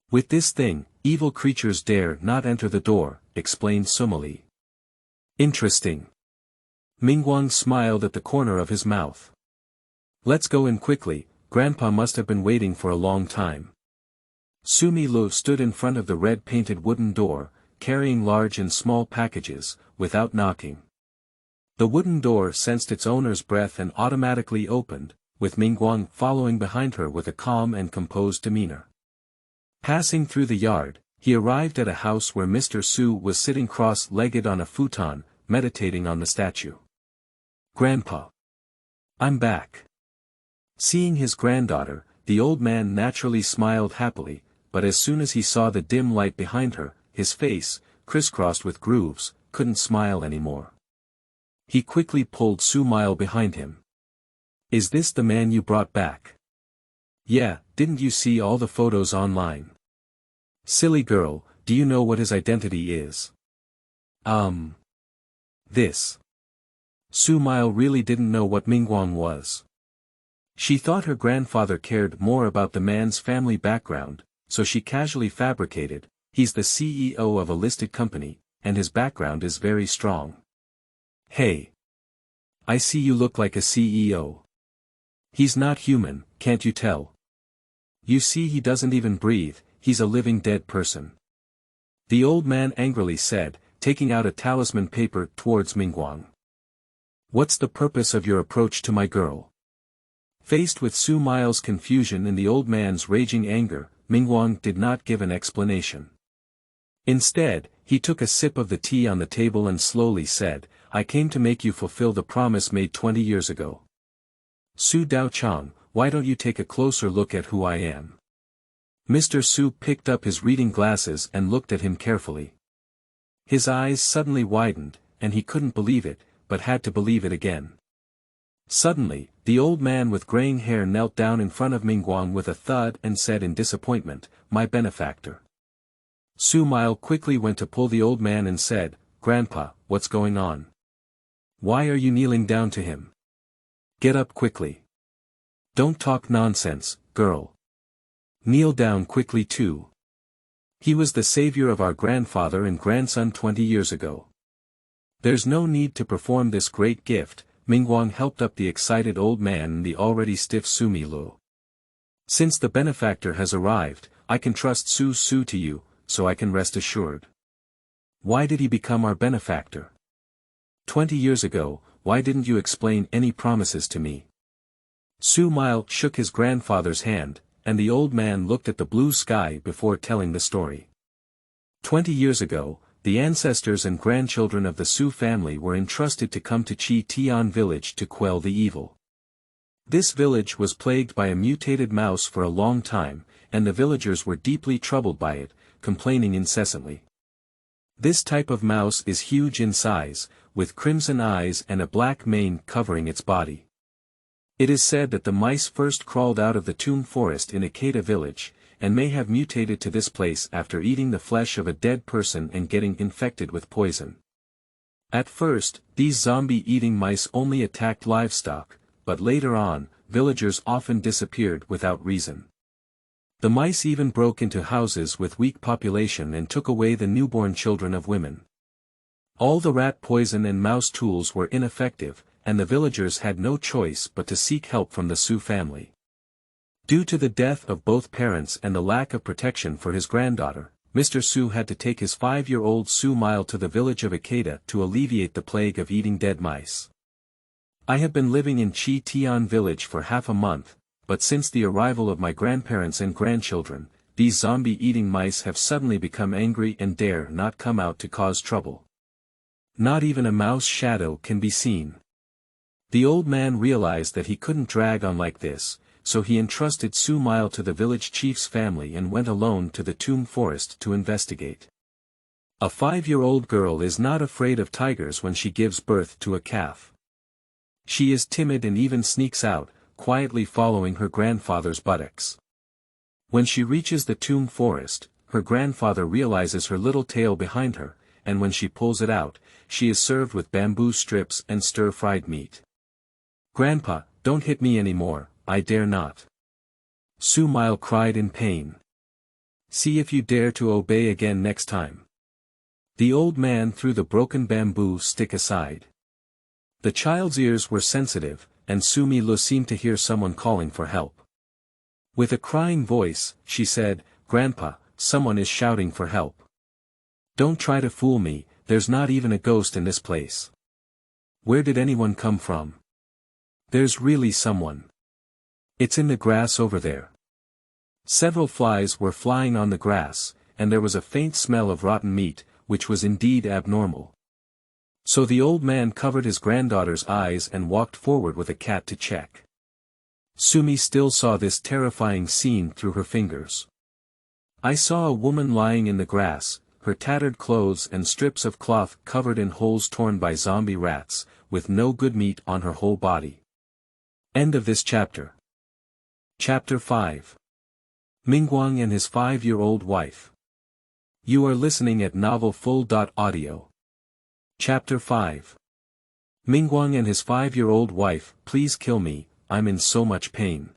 With this thing, evil creatures dare not enter the door," explained Sumali. "Interesting." Mingguang smiled at the corner of his mouth. "Let's go in quickly, Grandpa must have been waiting for a long time." Sumi-lu stood in front of the red-painted wooden door, carrying large and small packages, without knocking. The wooden door sensed its owner's breath and automatically opened, with Mingguang following behind her with a calm and composed demeanor. Passing through the yard, he arrived at a house where Mr. Su was sitting cross-legged on a futon, meditating on the statue. "Grandpa. I'm back." Seeing his granddaughter, the old man naturally smiled happily, but as soon as he saw the dim light behind her, his face, crisscrossed with grooves, couldn't smile anymore. He quickly pulled Su-mile behind him. "Is this the man you brought back?" "Yeah, didn't you see all the photos online?" "Silly girl, do you know what his identity is?" This. Su-mile really didn't know what Mingguang was. She thought her grandfather cared more about the man's family background, so she casually fabricated, "He's the CEO of a listed company, and his background is very strong." "Hey. I see you look like a CEO. He's not human, can't you tell? You see he doesn't even breathe, he's a living dead person." The old man angrily said, taking out a talisman paper towards Mingguang. "What's the purpose of your approach to my girl?" Faced with Su-mile's confusion and the old man's raging anger, Mingguang did not give an explanation. Instead, he took a sip of the tea on the table and slowly said, "I came to make you fulfill the promise made 20 years ago. Su Dao-chang, why don't you take a closer look at who I am?" Mr. Su picked up his reading glasses and looked at him carefully. His eyes suddenly widened, and he couldn't believe it, but had to believe it again. Suddenly, the old man with graying hair knelt down in front of Mingguang with a thud and said in disappointment, "My benefactor." Su-mile quickly went to pull the old man and said, "Grandpa, what's going on? Why are you kneeling down to him? Get up quickly. Don't talk nonsense, girl. Kneel down quickly too. He was the savior of our grandfather and grandson 20 years ago. There's no need to perform this great gift." Mingguang helped up the excited old man and the already stiff Sumi-lu. "Since the benefactor has arrived, I can trust Su to you, so I can rest assured." Why did he become our benefactor? 20 years ago, why didn't you explain any promises to me? Su-mile shook his grandfather's hand, and the old man looked at the blue sky before telling the story. 20 years ago, the ancestors and grandchildren of the Su family were entrusted to come to Chi Tian village to quell the evil. This village was plagued by a mutated mouse for a long time, and the villagers were deeply troubled by it, complaining incessantly. This type of mouse is huge in size, with crimson eyes and a black mane covering its body. It is said that the mice first crawled out of the tomb forest in Akata village, and may have mutated to this place after eating the flesh of a dead person and getting infected with poison. At first, these zombie-eating mice only attacked livestock, but later on, villagers often disappeared without reason. The mice even broke into houses with weak population and took away the newborn children of women. All the rat poison and mouse tools were ineffective, and the villagers had no choice but to seek help from the Su family. Due to the death of both parents and the lack of protection for his granddaughter, Mr. Su had to take his 5-year-old Su-mile to the village of Akata to alleviate the plague of eating dead mice. I have been living in Chi Tian village for half a month, but since the arrival of my grandparents and grandchildren, these zombie-eating mice have suddenly become angry and dare not come out to cause trouble. Not even a mouse shadow can be seen. The old man realized that he couldn't drag on like this, so he entrusted Su-mile to the village chief's family and went alone to the tomb forest to investigate. A 5-year-old girl is not afraid of tigers when she gives birth to a calf. She is timid and even sneaks out, quietly following her grandfather's buttocks. When she reaches the tomb forest, her grandfather realizes her little tail behind her, and when she pulls it out, she is served with bamboo strips and stir-fried meat. "Grandpa, don't hit me anymore, I dare not." Su-mile cried in pain. "See if you dare to obey again next time." The old man threw the broken bamboo stick aside. The child's ears were sensitive, and Su-mile seemed to hear someone calling for help. With a crying voice, she said, "Grandpa, someone is shouting for help. Don't try to fool me, there's not even a ghost in this place. Where did anyone come from? There's really someone. It's in the grass over there." Several flies were flying on the grass, and there was a faint smell of rotten meat, which was indeed abnormal. So the old man covered his granddaughter's eyes and walked forward with a cat to check. Sumi still saw this terrifying scene through her fingers. "I saw a woman lying in the grass, her tattered clothes and strips of cloth covered in holes torn by zombie rats, with no good meat on her whole body." End of this chapter. Chapter 5. Mingguang and his 5-year-old wife. You are listening at novelfull.audio. Chapter 5. Mingguang and his 5-year-old wife, "Please kill me, I'm in so much pain."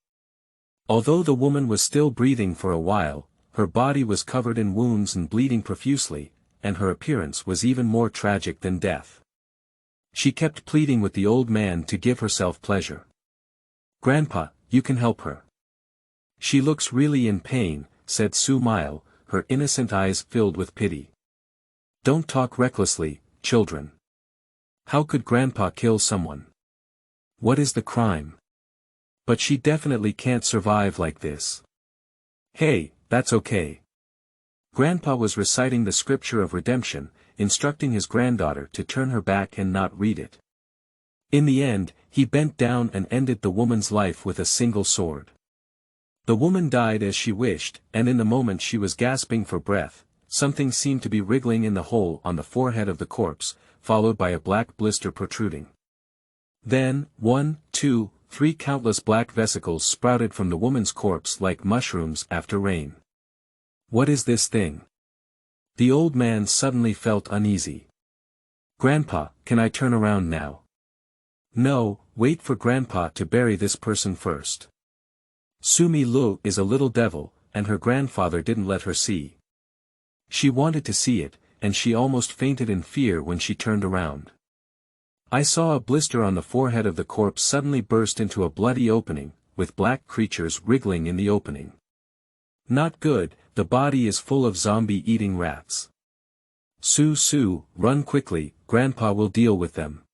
Although the woman was still breathing for a while, her body was covered in wounds and bleeding profusely, and her appearance was even more tragic than death. She kept pleading with the old man to give herself pleasure. "Grandpa, you can help her. She looks really in pain," said Su-mile, her innocent eyes filled with pity. "Don't talk recklessly, children. How could Grandpa kill someone? What is the crime? But she definitely can't survive like this." "Hey, that's okay." Grandpa was reciting the scripture of redemption, instructing his granddaughter to turn her back and not read it. In the end, he bent down and ended the woman's life with a single sword. The woman died as she wished, and in the moment she was gasping for breath, something seemed to be wriggling in the hole on the forehead of the corpse, followed by a black blister protruding. Then, 1, 2, 3 countless black vesicles sprouted from the woman's corpse like mushrooms after rain. "What is this thing?" The old man suddenly felt uneasy. "Grandpa, can I turn around now?" "No, wait for Grandpa to bury this person first. Sumi Lu is a little devil, and her grandfather didn't let her see. She wanted to see it, and she almost fainted in fear when she turned around. I saw a blister on the forehead of the corpse suddenly burst into a bloody opening, with black creatures wriggling in the opening. Not good, the body is full of zombie-eating rats. Su, run quickly, Grandpa will deal with them.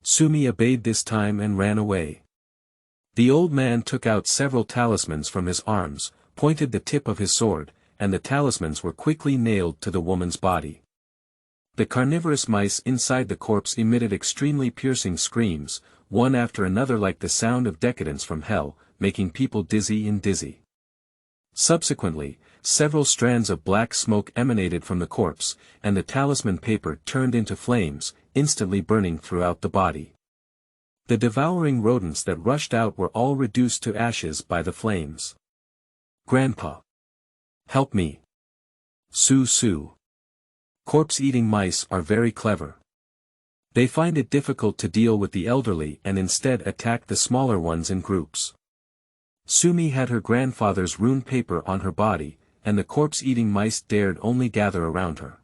Sumi obeyed this time and ran away. The old man took out several talismans from his arms, pointed the tip of his sword, and the talismans were quickly nailed to the woman's body. The carnivorous mice inside the corpse emitted extremely piercing screams, one after another like the sound of decadence from hell, making people dizzy and dizzy. Subsequently, several strands of black smoke emanated from the corpse, and the talisman paper turned into flames, instantly burning throughout the body. The devouring rodents that rushed out were all reduced to ashes by the flames. Grandpa! Help me! Su. Corpse-eating mice are very clever. They find it difficult to deal with the elderly and instead attack the smaller ones in groups. Sumi had her grandfather's rune paper on her body, and the corpse-eating mice dared only gather around her.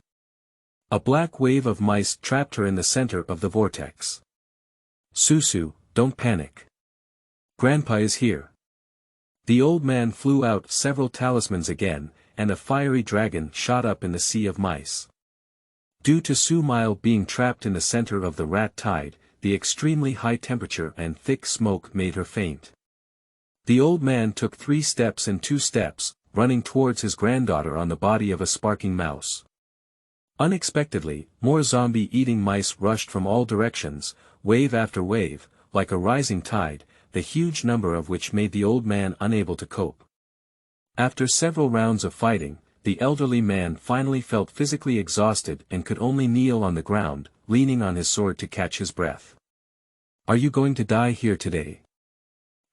A black wave of mice trapped her in the center of the vortex. Su, don't panic. Grandpa is here. The old man flew out several talismans again, and a fiery dragon shot up in the sea of mice. Due to Su being trapped in the center of the rat tide, the extremely high temperature and thick smoke made her faint. The old man took 3 steps and 2 steps, running towards his granddaughter on the body of a sparking mouse. Unexpectedly, more zombie-eating mice rushed from all directions, wave after wave, like a rising tide, the huge number of which made the old man unable to cope. After several rounds of fighting, the elderly man finally felt physically exhausted and could only kneel on the ground, leaning on his sword to catch his breath. Are you going to die here today?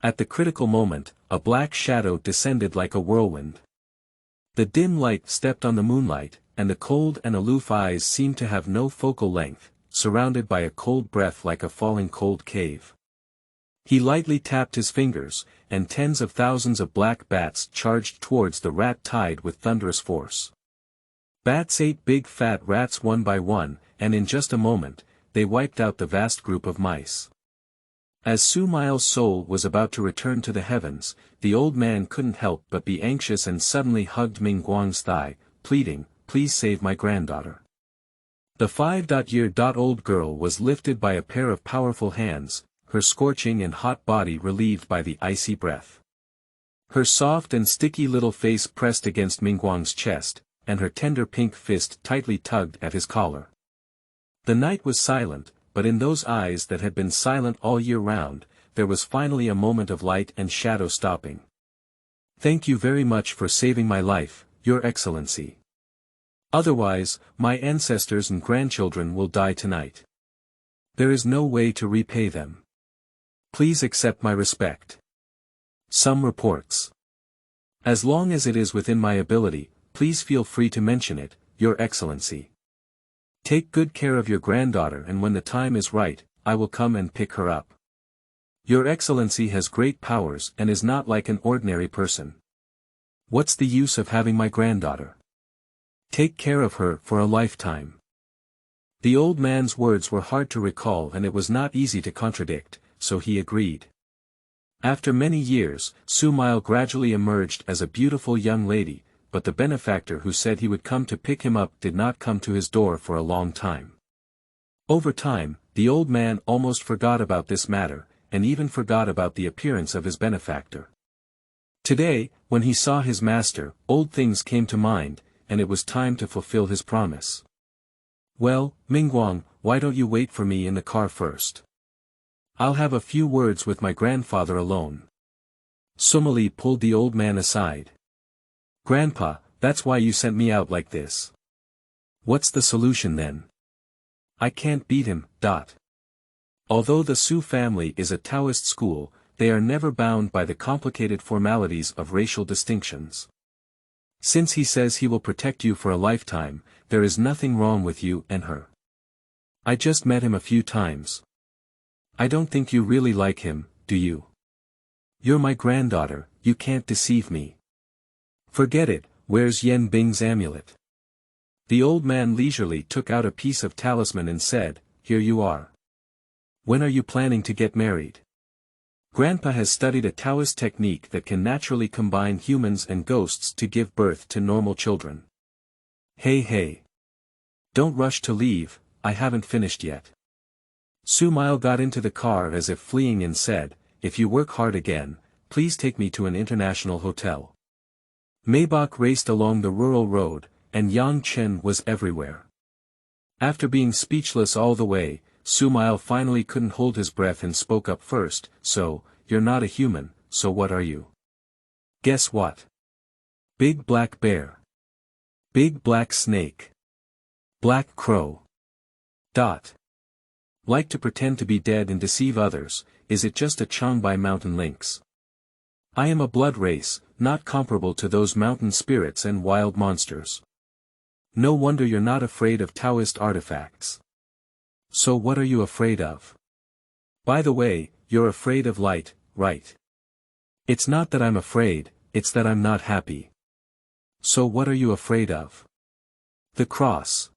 At the critical moment, a black shadow descended like a whirlwind. The dim light stepped on the moonlight, and the cold and aloof eyes seemed to have no focal length, surrounded by a cold breath like a falling cold cave. He lightly tapped his fingers, and tens of thousands of black bats charged towards the rat tide with thunderous force. Bats ate big fat rats one by one, and in just a moment, they wiped out the vast group of mice. As Sumile's soul was about to return to the heavens, the old man couldn't help but be anxious and suddenly hugged Mingguang's thigh, pleading, "Please save my granddaughter." The 5-year-old girl was lifted by a pair of powerful hands, her scorching and hot body relieved by the icy breath. Her soft and sticky little face pressed against Mingguang's chest, and her tender pink fist tightly tugged at his collar. The night was silent, but in those eyes that had been silent all year round, there was finally a moment of light and shadow stopping. "Thank you very much for saving my life, Your Excellency. Otherwise, my ancestors and grandchildren will die tonight. There is no way to repay them. Please accept my respect. Some reports. As long as it is within my ability, please feel free to mention it, Your Excellency. Take good care of your granddaughter, and when the time is right, I will come and pick her up. Your Excellency has great powers and is not like an ordinary person. What's the use of having my granddaughter? Take care of her for a lifetime." The old man's words were hard to recall and it was not easy to contradict, so he agreed. After many years, Sumile gradually emerged as a beautiful young lady, but the benefactor who said he would come to pick him up did not come to his door for a long time. Over time, the old man almost forgot about this matter, and even forgot about the appearance of his benefactor. Today, when he saw his master, old things came to mind, and it was time to fulfill his promise. "Well, Mingguang, why don't you wait for me in the car first? I'll have a few words with my grandfather alone." Sumili pulled the old man aside. "Grandpa, that's why you sent me out like this. What's the solution then? I can't beat him. Although the Su family is a Taoist school, they are never bound by the complicated formalities of racial distinctions. Since he says he will protect you for a lifetime, there is nothing wrong with you and her. I just met him a few times. I don't think you really like him, do you? You're my granddaughter, you can't deceive me. Forget it, where's Yen Bing's amulet?" The old man leisurely took out a piece of talisman and said, "Here you are. When are you planning to get married? Grandpa has studied a Taoist technique that can naturally combine humans and ghosts to give birth to normal children." Hey. Don't rush to leave, I haven't finished yet. Su-mile got into the car as if fleeing and said, if you work hard again, please take me to an international hotel. Maybach raced along the rural road, and Yang Chen was everywhere. After being speechless all the way, Su-mile finally couldn't hold his breath and spoke up first, so, you're not a human, so what are you? Guess what? Big black bear. Big black snake. Black crow. Like to pretend to be dead and deceive others, is it just a Changbai mountain lynx? I am a blood race, not comparable to those mountain spirits and wild monsters. No wonder you're not afraid of Taoist artifacts. So what are you afraid of? By the way, you're afraid of light, right? It's not that I'm afraid, it's that I'm not happy. So what are you afraid of? The cross.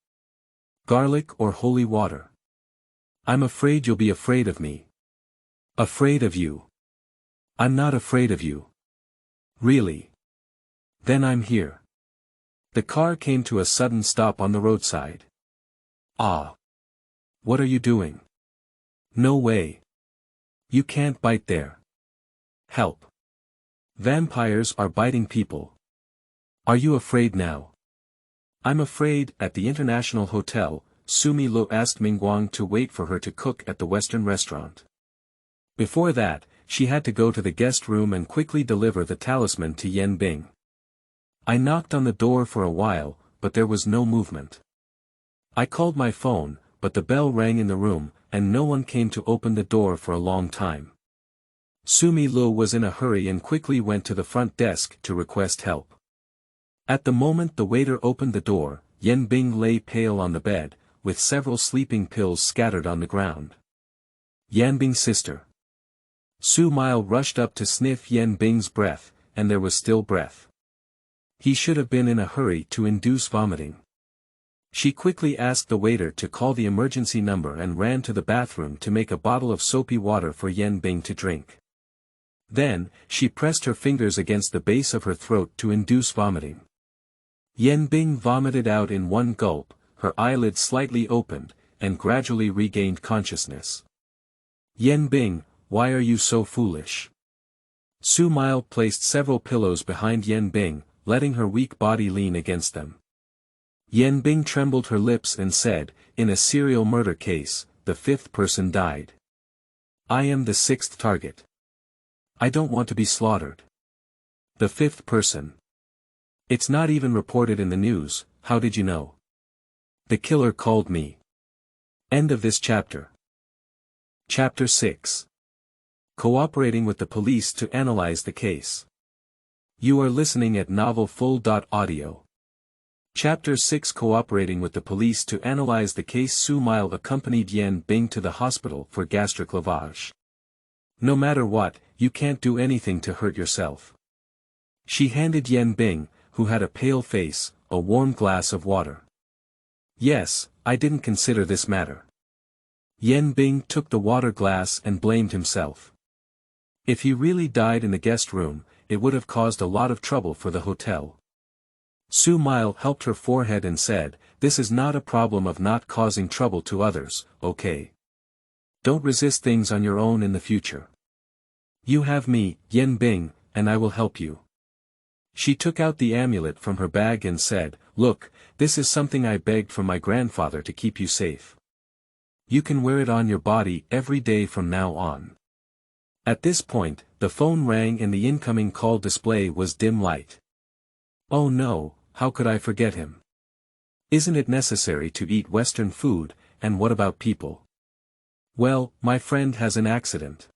Garlic or holy water? I'm afraid you'll be afraid of me. Afraid of you. I'm not afraid of you. Really? Then I'm here. The car came to a sudden stop on the roadside. Ah. What are you doing? No way. You can't bite there. Help. Vampires are biting people. Are you afraid now? I'm afraid. At the international hotel, Sumi Lo asked Mingguang to wait for her to cook at the Western restaurant. Before that, she had to go to the guest room and quickly deliver the talisman to Yan Bing. I knocked on the door for a while, but there was no movement. I called my phone, but the bell rang in the room, and no one came to open the door for a long time. Sumi Lo was in a hurry and quickly went to the front desk to request help. At the moment the waiter opened the door, Yan Bing lay pale on the bed, with several sleeping pills scattered on the ground. Yan Bing's sister. Su-mile rushed up to sniff Yan Bing's breath, and there was still breath. He should have been in a hurry to induce vomiting. She quickly asked the waiter to call the emergency number and ran to the bathroom to make a bottle of soapy water for Yan Bing to drink. Then, she pressed her fingers against the base of her throat to induce vomiting. Yan Bing vomited out in one gulp, her eyelids slightly opened, and gradually regained consciousness. Yan Bing, why are you so foolish? Su-mile placed several pillows behind Yan Bing, letting her weak body lean against them. Yan Bing trembled her lips and said, in a serial murder case, the fifth person died. I am the sixth target. I don't want to be slaughtered. The fifth person. It's not even reported in the news, how did you know? The killer called me. End of this chapter. Chapter 6. Cooperating with the police to analyze the case. You are listening at novelfull.audio. Chapter 6. Cooperating with the police to analyze the case. Su-mile accompanied Yan Bing to the hospital for gastric lavage. No matter what, you can't do anything to hurt yourself. She handed Yan Bing, who had a pale face, a warm glass of water. Yes, I didn't consider this matter. Yan Bing took the water glass and blamed himself. If he really died in the guest room, it would have caused a lot of trouble for the hotel. Su-mile helped her forehead and said, this is not a problem of not causing trouble to others, okay? Don't resist things on your own in the future. You have me, Yan Bing, and I will help you. She took out the amulet from her bag and said, look, this is something I begged from my grandfather to keep you safe. You can wear it on your body every day from now on. At this point, the phone rang and the incoming call display was dim light. Oh no, how could I forget him? Isn't it necessary to eat Western food, and what about people? Well, my friend has an accident.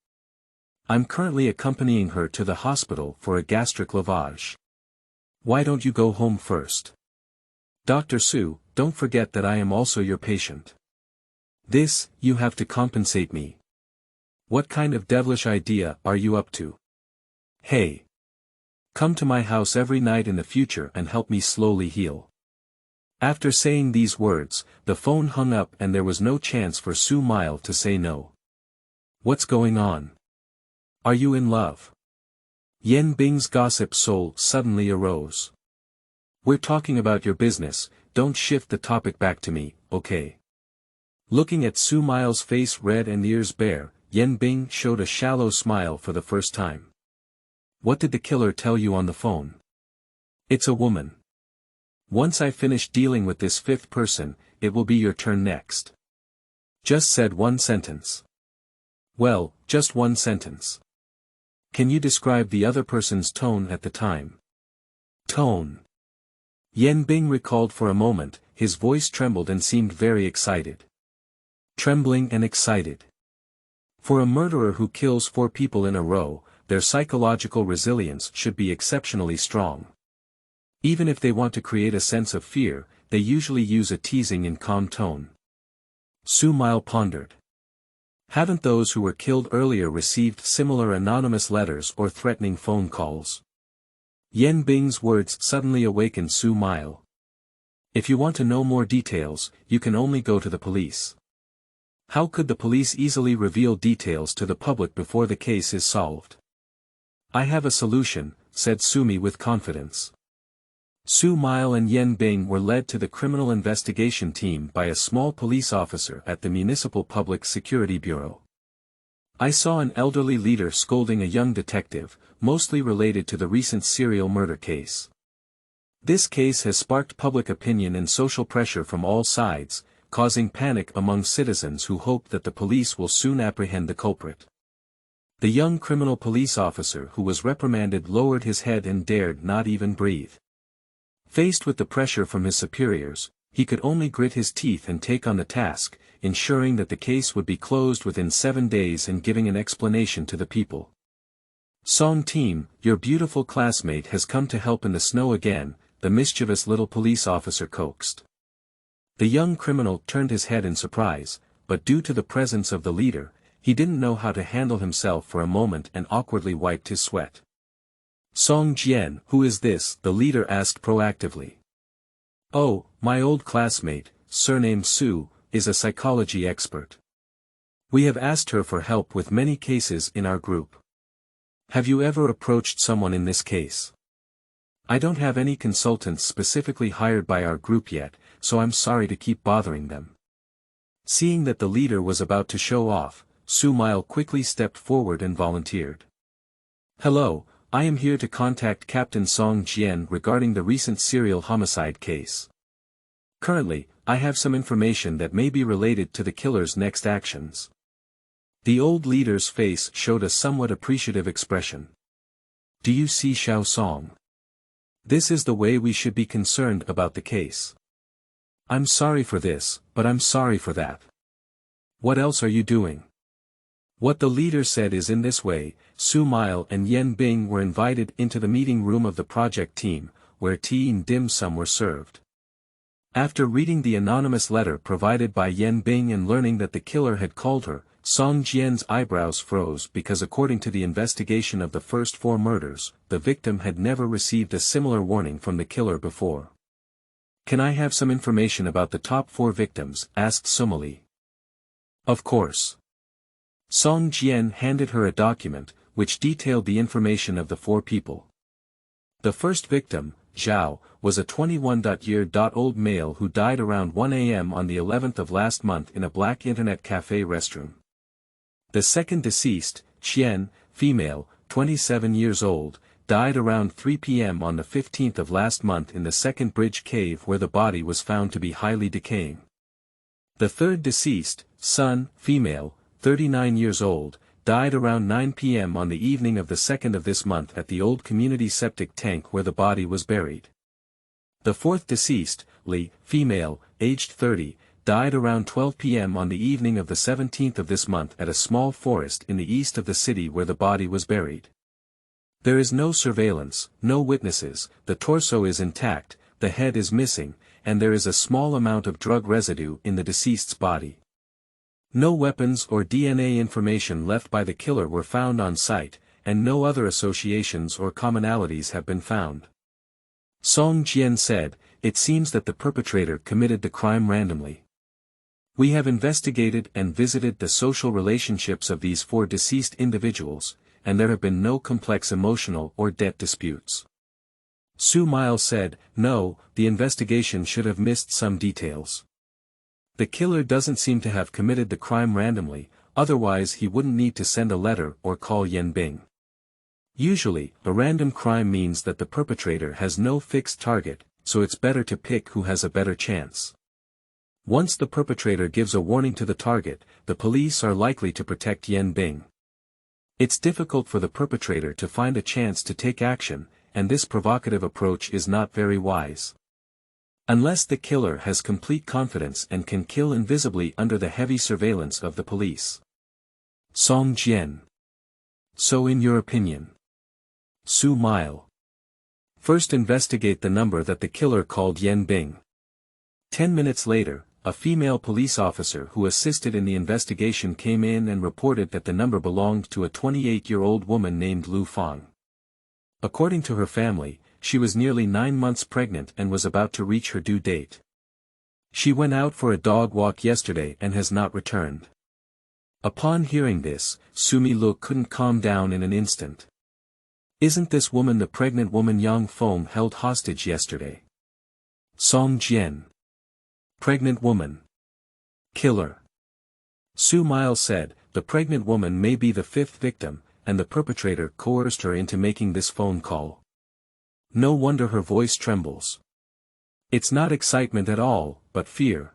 I'm currently accompanying her to the hospital for a gastric lavage. Why don't you go home first? Dr. Su, don't forget that I am also your patient. This, you have to compensate me. What kind of devilish idea are you up to? Hey. Come to my house every night in the future and help me slowly heal. After saying these words, the phone hung up and there was no chance for Su-mile to say no. What's going on? Are you in love? Yan Bing's gossip soul suddenly arose. We're talking about your business, don't shift the topic back to me, okay? Looking at Su Mile's face red and ears bare, Yan Bing showed a shallow smile for the first time. What did the killer tell you on the phone? It's a woman. Once I finish dealing with this fifth person, it will be your turn next. Just said one sentence. Well, just one sentence. Can you describe the other person's tone at the time? Tone. Yan Bing recalled for a moment, his voice trembled and seemed very excited. Trembling and excited. For a murderer who kills 4 people in a row, their psychological resilience should be exceptionally strong. Even if they want to create a sense of fear, they usually use a teasing and calm tone. Su Mile pondered. Haven't those who were killed earlier received similar anonymous letters or threatening phone calls? Yan Bing's words suddenly awakened Su Mile. If you want to know more details, you can only go to the police. How could the police easily reveal details to the public before the case is solved? I have a solution, said Sumi with confidence. Su Mile and Yan Bing were led to the criminal investigation team by a small police officer at the Municipal Public Security Bureau. I saw an elderly leader scolding a young detective, mostly related to the recent serial murder case. This case has sparked public opinion and social pressure from all sides, causing panic among citizens who hope that the police will soon apprehend the culprit. The young criminal police officer who was reprimanded lowered his head and dared not even breathe. Faced with the pressure from his superiors, he could only grit his teeth and take on the task, ensuring that the case would be closed within 7 days and giving an explanation to the people. Song team, your beautiful classmate has come to help in the snow again, the mischievous little police officer coaxed. The young criminal turned his head in surprise, but due to the presence of the leader, he didn't know how to handle himself for a moment and awkwardly wiped his sweat. Song Jian, who is this? The leader asked proactively. Oh, my old classmate, surnamed Su, is a psychology expert. We have asked her for help with many cases in our group. Have you ever approached someone in this case? I don't have any consultants specifically hired by our group yet, so I'm sorry to keep bothering them. Seeing that the leader was about to show off, Su Mile quickly stepped forward and volunteered. Hello, I am here to contact Captain Song Jian regarding the recent serial homicide case. Currently, I have some information that may be related to the killer's next actions. The old leader's face showed a somewhat appreciative expression. Do you see Xiao Song? This is the way we should be concerned about the case. I'm sorry for this, but I'm sorry for that. What else are you doing? What the leader said is in this way, Su Mile and Yan Bing were invited into the meeting room of the project team, where tea and dim sum were served. After reading the anonymous letter provided by Yan Bing and learning that the killer had called her, Song Jian's eyebrows froze because according to the investigation of the first 4 murders, the victim had never received a similar warning from the killer before. Can I have some information about the top 4 victims? Asked Sumali. Of course. Song Jian handed her a document, which detailed the information of the 4 people. The first victim, Zhao, was a 21-year-old male who died around 1 a.m. on the 11th of last month in a black internet cafe restroom. The second deceased, Qian, female, 27 years old, died around 3 p.m. on the 15th of last month in the second bridge cave where the body was found to be highly decaying. The third deceased, Sun, female, 39 years old, died around 9 p.m. on the evening of the 2nd of this month at the old community septic tank where the body was buried. The fourth deceased, Li, female, aged 30, died around 12 p.m. on the evening of the 17th of this month at a small forest in the east of the city where the body was buried. There is no surveillance, no witnesses, the torso is intact, the head is missing, and there is a small amount of drug residue in the deceased's body. No weapons or DNA information left by the killer were found on site, and no other associations or commonalities have been found. Song Jian said, it seems that the perpetrator committed the crime randomly. We have investigated and visited the social relationships of these 4 deceased individuals, and there have been no complex emotional or debt disputes. Su Mile said, "No, the investigation should have missed some details. The killer doesn't seem to have committed the crime randomly, otherwise he wouldn't need to send a letter or call Yan Bing. Usually, a random crime means that the perpetrator has no fixed target, so it's better to pick who has a better chance. Once the perpetrator gives a warning to the target, the police are likely to protect Yan Bing. It's difficult for the perpetrator to find a chance to take action, and this provocative approach is not very wise. Unless the killer has complete confidence and can kill invisibly under the heavy surveillance of the police." Song Jian. "So in your opinion?" Su Mile. "First investigate the number that the killer called Yan Bing." 10 minutes later, a female police officer who assisted in the investigation came in and reported that the number belonged to a 28-year-old woman named Lu Feng. According to her family, she was nearly 9 months pregnant and was about to reach her due date. She went out for a dog walk yesterday and has not returned. Upon hearing this, Sumi Lu couldn't calm down in an instant. "Isn't this woman the pregnant woman Yang Feng held hostage yesterday?" Song Jian. "Pregnant woman. Killer." Su Mile said, "The pregnant woman may be the 5th victim, and the perpetrator coerced her into making this phone call. No wonder her voice trembles. It's not excitement at all, but fear."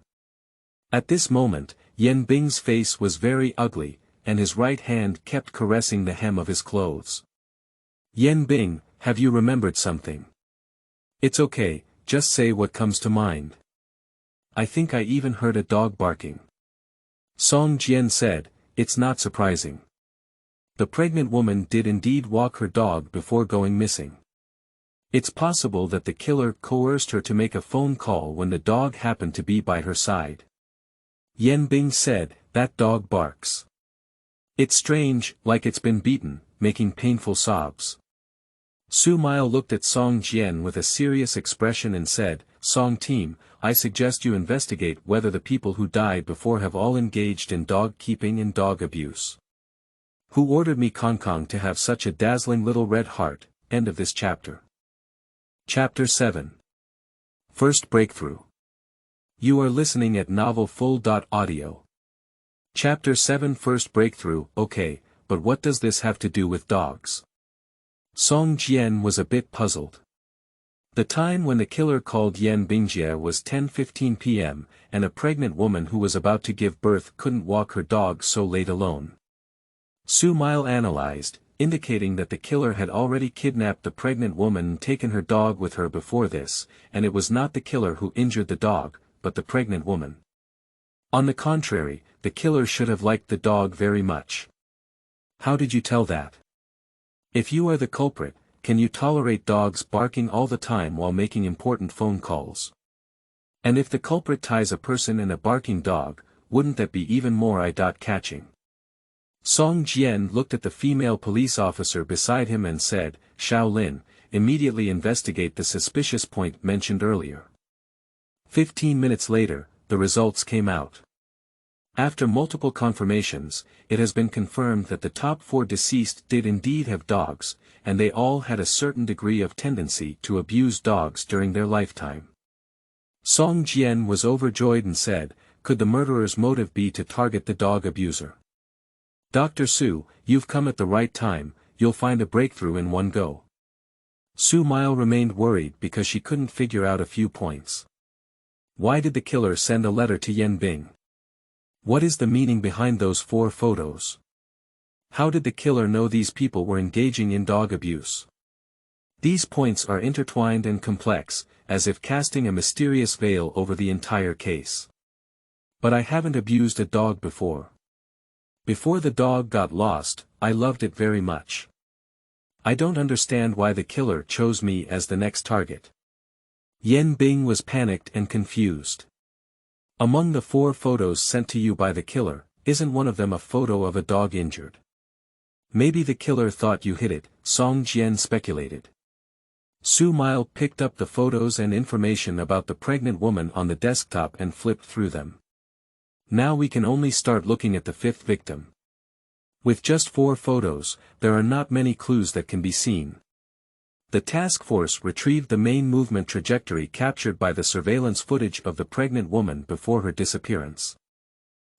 At this moment, Yan Bing's face was very ugly, and his right hand kept caressing the hem of his clothes. "Yan Bing, have you remembered something?" "It's okay, just say what comes to mind." "I think I even heard a dog barking." Song Jian said, "It's not surprising. The pregnant woman did indeed walk her dog before going missing. It's possible that the killer coerced her to make a phone call when the dog happened to be by her side." Yan Bing said, "That dog barks. It's strange, like it's been beaten, making painful sobs." Su Mile looked at Song Jian with a serious expression and said, "Song team, I suggest you investigate whether the people who died before have all engaged in dog keeping and dog abuse. Who ordered me Kong Kong to have such a dazzling little red heart?" End of this chapter. Chapter 7. First Breakthrough. You are listening at novelfull.audio. Chapter 7 First Breakthrough. Okay, but what does this have to do with dogs? Song Jian was a bit puzzled. The time when the killer called Yan Bingjie was 10:15 p.m., and a pregnant woman who was about to give birth couldn't walk her dog so late alone. Su Mile analyzed, indicating that the killer had already kidnapped the pregnant woman and taken her dog with her before this, and it was not the killer who injured the dog, but the pregnant woman. On the contrary, the killer should have liked the dog very much. How did you tell that? If you are the culprit, can you tolerate dogs barking all the time while making important phone calls? And if the culprit ties a person and a barking dog, wouldn't that be even more eye-catching? Song Jian looked at the female police officer beside him and said, "Shaolin, immediately investigate the suspicious point mentioned earlier." 15 minutes later, the results came out. After multiple confirmations, it has been confirmed that the top 4 deceased did indeed have dogs, and they all had a certain degree of tendency to abuse dogs during their lifetime. Song Jian was overjoyed and said, "Could the murderer's motive be to target the dog abuser?" "Dr. Su, you've come at the right time, you'll find a breakthrough in one go." Su Mile remained worried because she couldn't figure out a few points. Why did the killer send a letter to Yan Bing? What is the meaning behind those 4 photos? How did the killer know these people were engaging in dog abuse? These points are intertwined and complex, as if casting a mysterious veil over the entire case. But I haven't abused a dog before. Before the dog got lost, I loved it very much. I don't understand why the killer chose me as the next target. Yan Bing was panicked and confused. Among the 4 photos sent to you by the killer, isn't one of them a photo of a dog injured? Maybe the killer thought you hit it, Song Jian speculated. Su Mile picked up the photos and information about the pregnant woman on the desktop and flipped through them. Now we can only start looking at the 5th victim. With just 4 photos, there are not many clues that can be seen. The task force retrieved the main movement trajectory captured by the surveillance footage of the pregnant woman before her disappearance.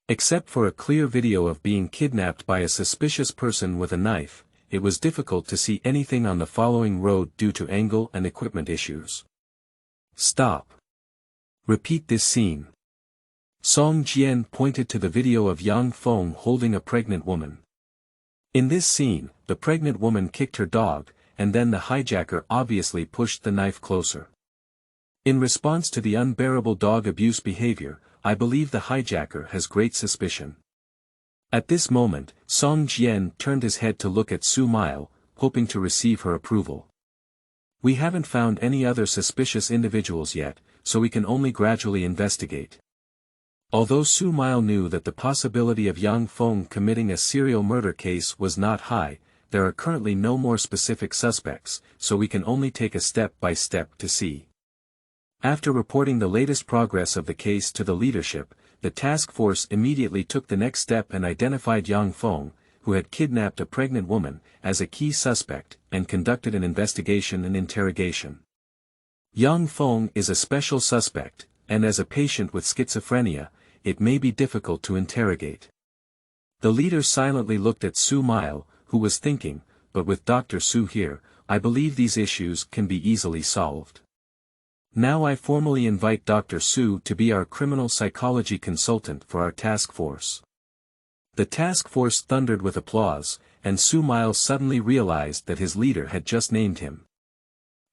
Except for a clear video of being kidnapped by a suspicious person with a knife, it was difficult to see anything on the following road due to angle and equipment issues. Stop. Repeat this scene. Song Jian pointed to the video of young Feng holding a pregnant woman. In this scene, the pregnant woman kicked her dog, and then the hijacker obviously pushed the knife closer. In response to the unbearable dog abuse behavior, I believe the hijacker has great suspicion. At this moment, Song Jian turned his head to look at Su Mile, hoping to receive her approval. We haven't found any other suspicious individuals yet, so we can only gradually investigate. Although Su Mile knew that the possibility of young Feng committing a serial murder case was not high, there are currently no more specific suspects, so we can only take a step by step to see. After reporting the latest progress of the case to the leadership, the task force immediately took the next step and identified Yang Feng, who had kidnapped a pregnant woman, as a key suspect, and conducted an investigation and interrogation. Yang Feng is a special suspect, and as a patient with schizophrenia, it may be difficult to interrogate. The leader silently looked at Su Mile, who was thinking, but with Dr. Su here, I believe these issues can be easily solved. Now I formally invite Dr. Su to be our criminal psychology consultant for our task force. The task force thundered with applause, and Su Mile suddenly realized that his leader had just named him.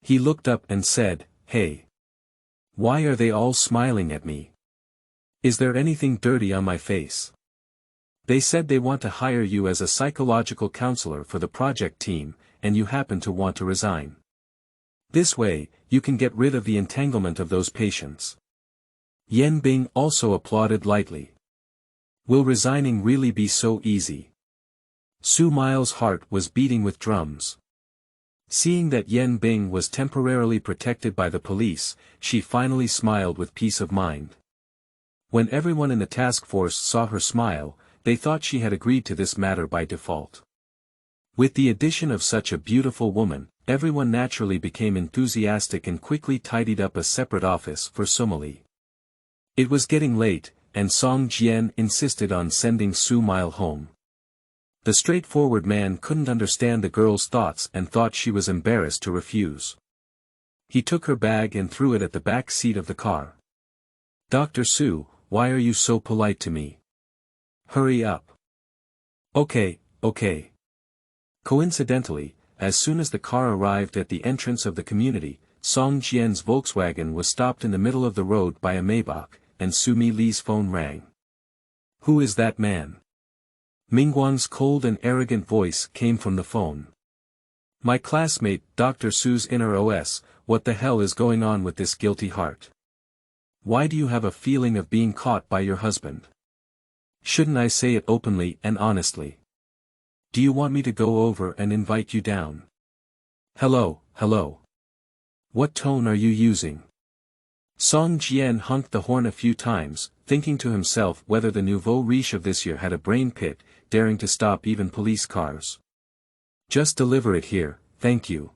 He looked up and said, "Hey. Why are they all smiling at me? Is there anything dirty on my face? They said they want to hire you as a psychological counselor for the project team, and you happen to want to resign. This way, you can get rid of the entanglement of those patients." Yan Bing also applauded lightly. Will resigning really be so easy? Su Mile's heart was beating with drums. Seeing that Yan Bing was temporarily protected by the police, she finally smiled with peace of mind. When everyone in the task force saw her smile, they thought she had agreed to this matter by default. With the addition of such a beautiful woman, everyone naturally became enthusiastic and quickly tidied up a separate office for Sumali. It was getting late, and Song Jian insisted on sending Su Mile home. The straightforward man couldn't understand the girl's thoughts and thought she was embarrassed to refuse. He took her bag and threw it at the back seat of the car. "Dr. Su, why are you so polite to me? Hurry up." Okay. Coincidentally, as soon as the car arrived at the entrance of the community, Song Jian's Volkswagen was stopped in the middle of the road by a Maybach, and Su Mi Li's phone rang. "Who is that man?" Mingguang's cold and arrogant voice came from the phone. "My classmate, Dr. Su's inner OS, what the hell is going on with this guilty heart? Why do you have a feeling of being caught by your husband? Shouldn't I say it openly and honestly? Do you want me to go over and invite you down? Hello. What tone are you using?" Song Jian honked the horn a few times, thinking to himself whether the nouveau riche of this year had a brain pit, daring to stop even police cars. "Just deliver it here, thank you."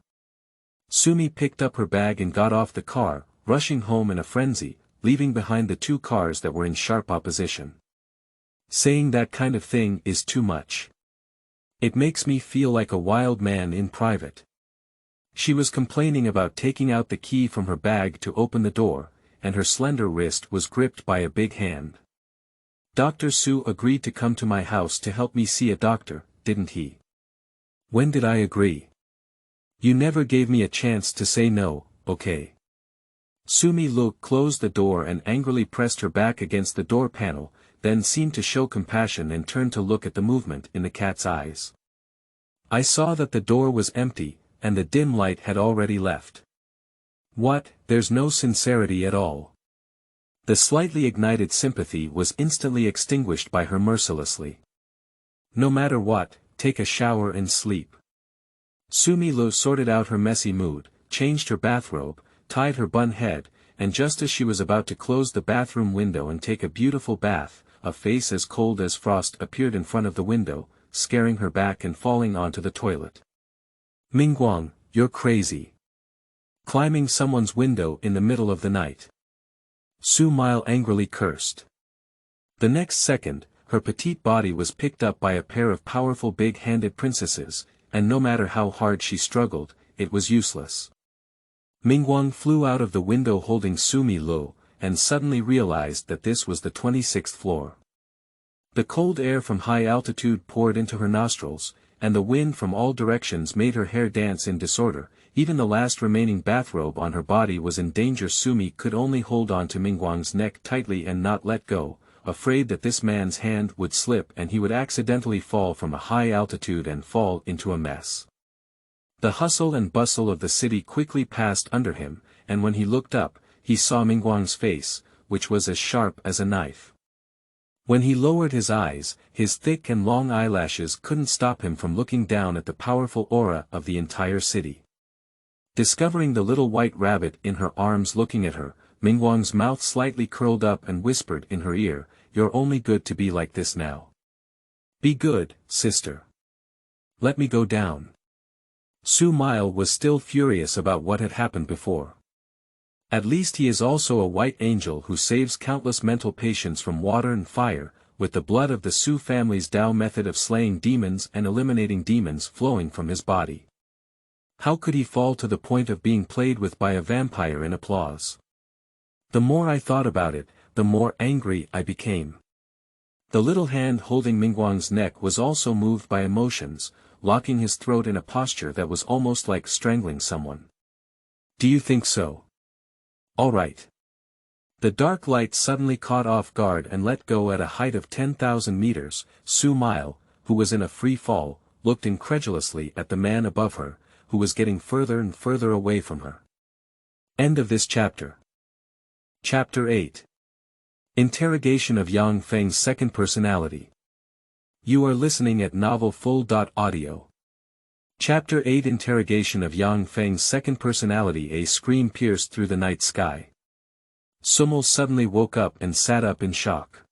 Sumi picked up her bag and got off the car, rushing home in a frenzy, leaving behind the two cars that were in sharp opposition. Saying that kind of thing is too much. It makes me feel like a wild man in private. She was complaining about taking out the key from her bag to open the door, and her slender wrist was gripped by a big hand. "Dr. Su agreed to come to my house to help me see a doctor, didn't he? When did I agree? You never gave me a chance to say no, okay?" Sumi Lu closed the door and angrily pressed her back against the door panel, then seemed to show compassion and turned to look at the movement in the cat's eyes. I saw that the door was empty, and the dim light had already left. What, there's no sincerity at all. The slightly ignited sympathy was instantly extinguished by her mercilessly. No matter what, take a shower and sleep. Sumi Lu sorted out her messy mood, changed her bathrobe, tied her bun head, and just as she was about to close the bathroom window and take a beautiful bath, a face as cold as frost appeared in front of the window, scaring her back and falling onto the toilet. "Mingguang, you're crazy. Climbing someone's window in the middle of the night. Su Mile angrily cursed. The next second, her petite body was picked up by a pair of powerful big-handed princesses, and no matter how hard she struggled, it was useless. Mingguang flew out of the window holding Sumi low, and suddenly realized that this was the 26th floor. The cold air from high altitude poured into her nostrils, and the wind from all directions made her hair dance in disorder. Even the last remaining bathrobe on her body was in danger. Sumi could only hold on to Mingguang's neck tightly and not let go, afraid that this man's hand would slip and he would accidentally fall from a high altitude and fall into a mess. The hustle and bustle of the city quickly passed under him, and when he looked up, he saw Mingguang's face, which was as sharp as a knife. When he lowered his eyes, his thick and long eyelashes couldn't stop him from looking down at the powerful aura of the entire city. Discovering the little white rabbit in her arms looking at her, Mingguang's mouth slightly curled up and whispered in her ear, "You're only good to be like this now. Be good, sister. Let me go down." Su Mile was still furious about what had happened before. At least he is also a white angel who saves countless mental patients from water and fire, with the blood of the Su family's Tao method of slaying demons and eliminating demons flowing from his body. How could he fall to the point of being played with by a vampire in applause? The more I thought about it, the more angry I became. The little hand holding Mingguang's neck was also moved by emotions, locking his throat in a posture that was almost like strangling someone. "Do you think so? All right." The dark light suddenly caught off guard and let go at a height of 10,000 meters. Su Mile, who was in a free fall, looked incredulously at the man above her, who was getting further and further away from her. End of this chapter. Chapter 8. Interrogation of Yang Feng's second personality. You are listening at novelfull.audio. Chapter 8. Interrogation of Yang Feng's second personality. A scream pierced through the night sky. Sumul suddenly woke up and sat up in shock.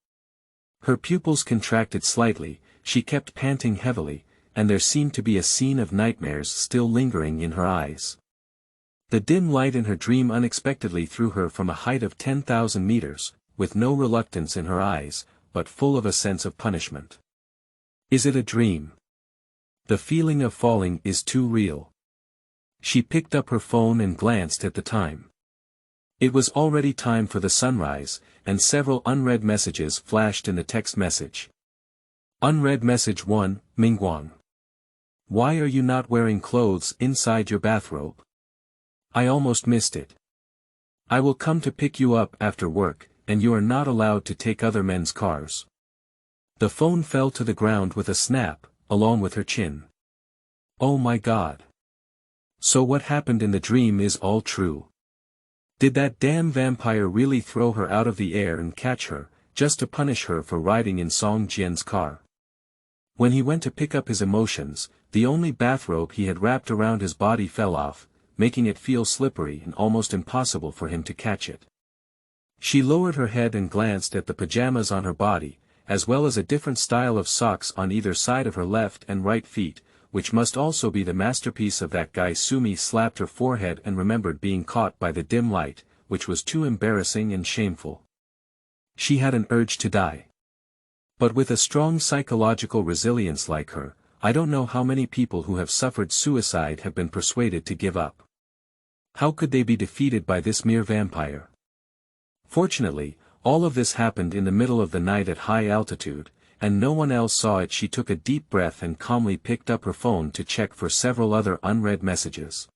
Her pupils contracted slightly, she kept panting heavily, and there seemed to be a scene of nightmares still lingering in her eyes. The dim light in her dream unexpectedly threw her from a height of 10,000 meters, with no reluctance in her eyes, but full of a sense of punishment. Is it a dream? The feeling of falling is too real. She picked up her phone and glanced at the time. It was already time for the sunrise, and several unread messages flashed in the text message. Unread message 1, Mingguang. Why are you not wearing clothes inside your bathrobe? I almost missed it. I will come to pick you up after work, and you are not allowed to take other men's cars. The phone fell to the ground with a snap, along with her chin. Oh my God. So what happened in the dream is all true. Did that damn vampire really throw her out of the air and catch her, just to punish her for riding in Song Jian's car? When he went to pick up his emotions, the only bathrobe he had wrapped around his body fell off, making it feel slippery and almost impossible for him to catch it. She lowered her head and glanced at the pajamas on her body, as well as a different style of socks on either side of her left and right feet, which must also be the masterpiece of that guy. Sumi slapped her forehead and remembered being caught by the dim light, which was too embarrassing and shameful. She had an urge to die. But with a strong psychological resilience like her, I don't know how many people who have suffered suicide have been persuaded to give up. How could they be defeated by this mere vampire? Fortunately, all of this happened in the middle of the night at high altitude, and no one else saw it. She took a deep breath and calmly picked up her phone to check for several other unread messages.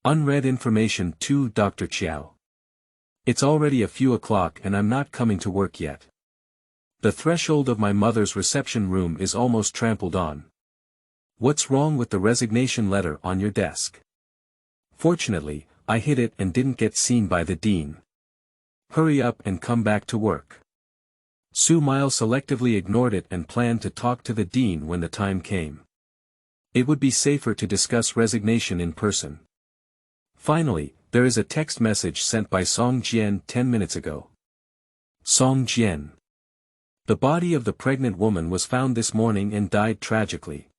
Unread information to Dr. Chiao. It's already a few o'clock and I'm not coming to work yet. The threshold of my mother's reception room is almost trampled on. What's wrong with the resignation letter on your desk? Fortunately, I hid it and didn't get seen by the dean. Hurry up and come back to work. Su Mile selectively ignored it and planned to talk to the dean when the time came. It would be safer to discuss resignation in person. Finally, there is a text message sent by Song Jian 10 minutes ago. Song Jian. The body of the pregnant woman was found this morning and died tragically.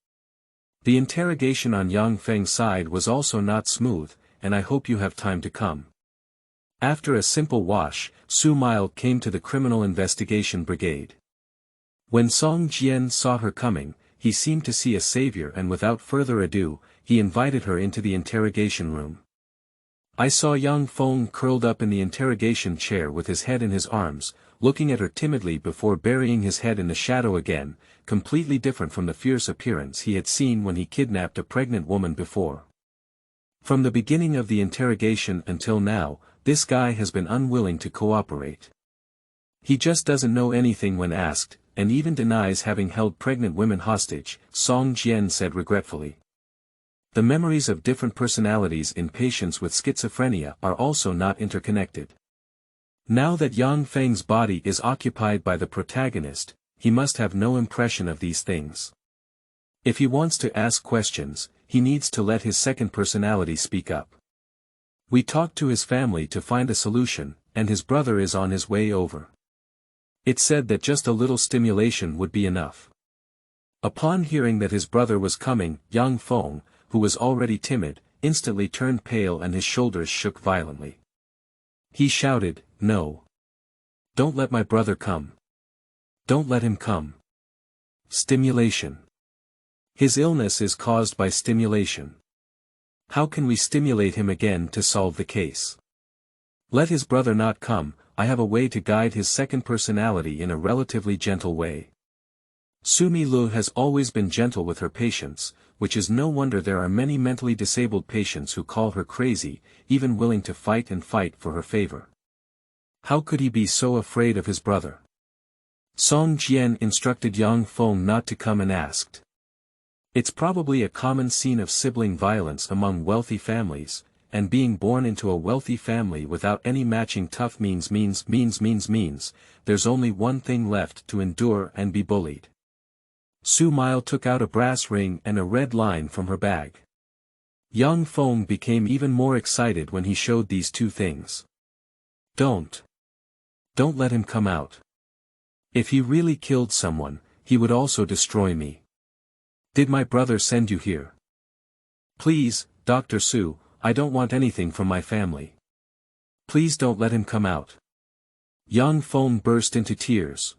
The interrogation on Yang Feng's side was also not smooth, and I hope you have time to come. After a simple wash, Su Mile came to the Criminal Investigation Brigade. When Song Jian saw her coming, he seemed to see a savior, and without further ado, he invited her into the interrogation room. I saw young Feng curled up in the interrogation chair with his head in his arms, looking at her timidly before burying his head in the shadow again, completely different from the fierce appearance he had seen when he kidnapped a pregnant woman before. From the beginning of the interrogation until now, this guy has been unwilling to cooperate. He just doesn't know anything when asked, and even denies having held pregnant women hostage, Song Jian said regretfully. The memories of different personalities in patients with schizophrenia are also not interconnected. Now that Yang Feng's body is occupied by the protagonist, he must have no impression of these things. If he wants to ask questions, he needs to let his second personality speak up. We talked to his family to find a solution, and his brother is on his way over. It said that just a little stimulation would be enough. Upon hearing that his brother was coming, Yang Feng, who was already timid, instantly turned pale and his shoulders shook violently. He shouted, "No! Don't let my brother come! Don't let him come! Stimulation! His illness is caused by stimulation. How can we stimulate him again to solve the case? Let his brother not come, I have a way to guide his second personality in a relatively gentle way." Sumi Lu has always been gentle with her patients, which is no wonder there are many mentally disabled patients who call her crazy, even willing to fight for her favor. How could he be so afraid of his brother? Song Jian instructed Yang Feng not to come and asked. It's probably a common scene of sibling violence among wealthy families, and being born into a wealthy family without any matching tough means, there's only one thing left: to endure and be bullied. Su Mile took out a brass ring and a red line from her bag. Yang Feng became even more excited when he showed these two things. Don't let him come out. If he really killed someone, he would also destroy me. Did my brother send you here? Please, Dr. Su, I don't want anything from my family. Please don't let him come out. Yang Feng burst into tears.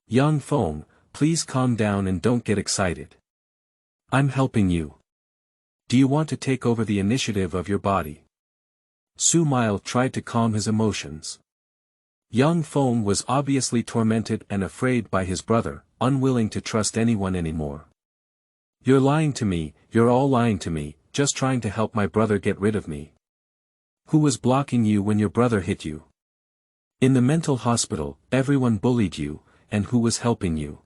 Yang Feng, please calm down and don't get excited. I'm helping you. Do you want to take over the initiative of your body? Su Mile tried to calm his emotions. Yang Feng was obviously tormented and afraid by his brother, unwilling to trust anyone anymore. You're lying to me, you're all lying to me, just trying to help my brother get rid of me. Who was blocking you when your brother hit you? In the mental hospital, everyone bullied you, and who was helping you?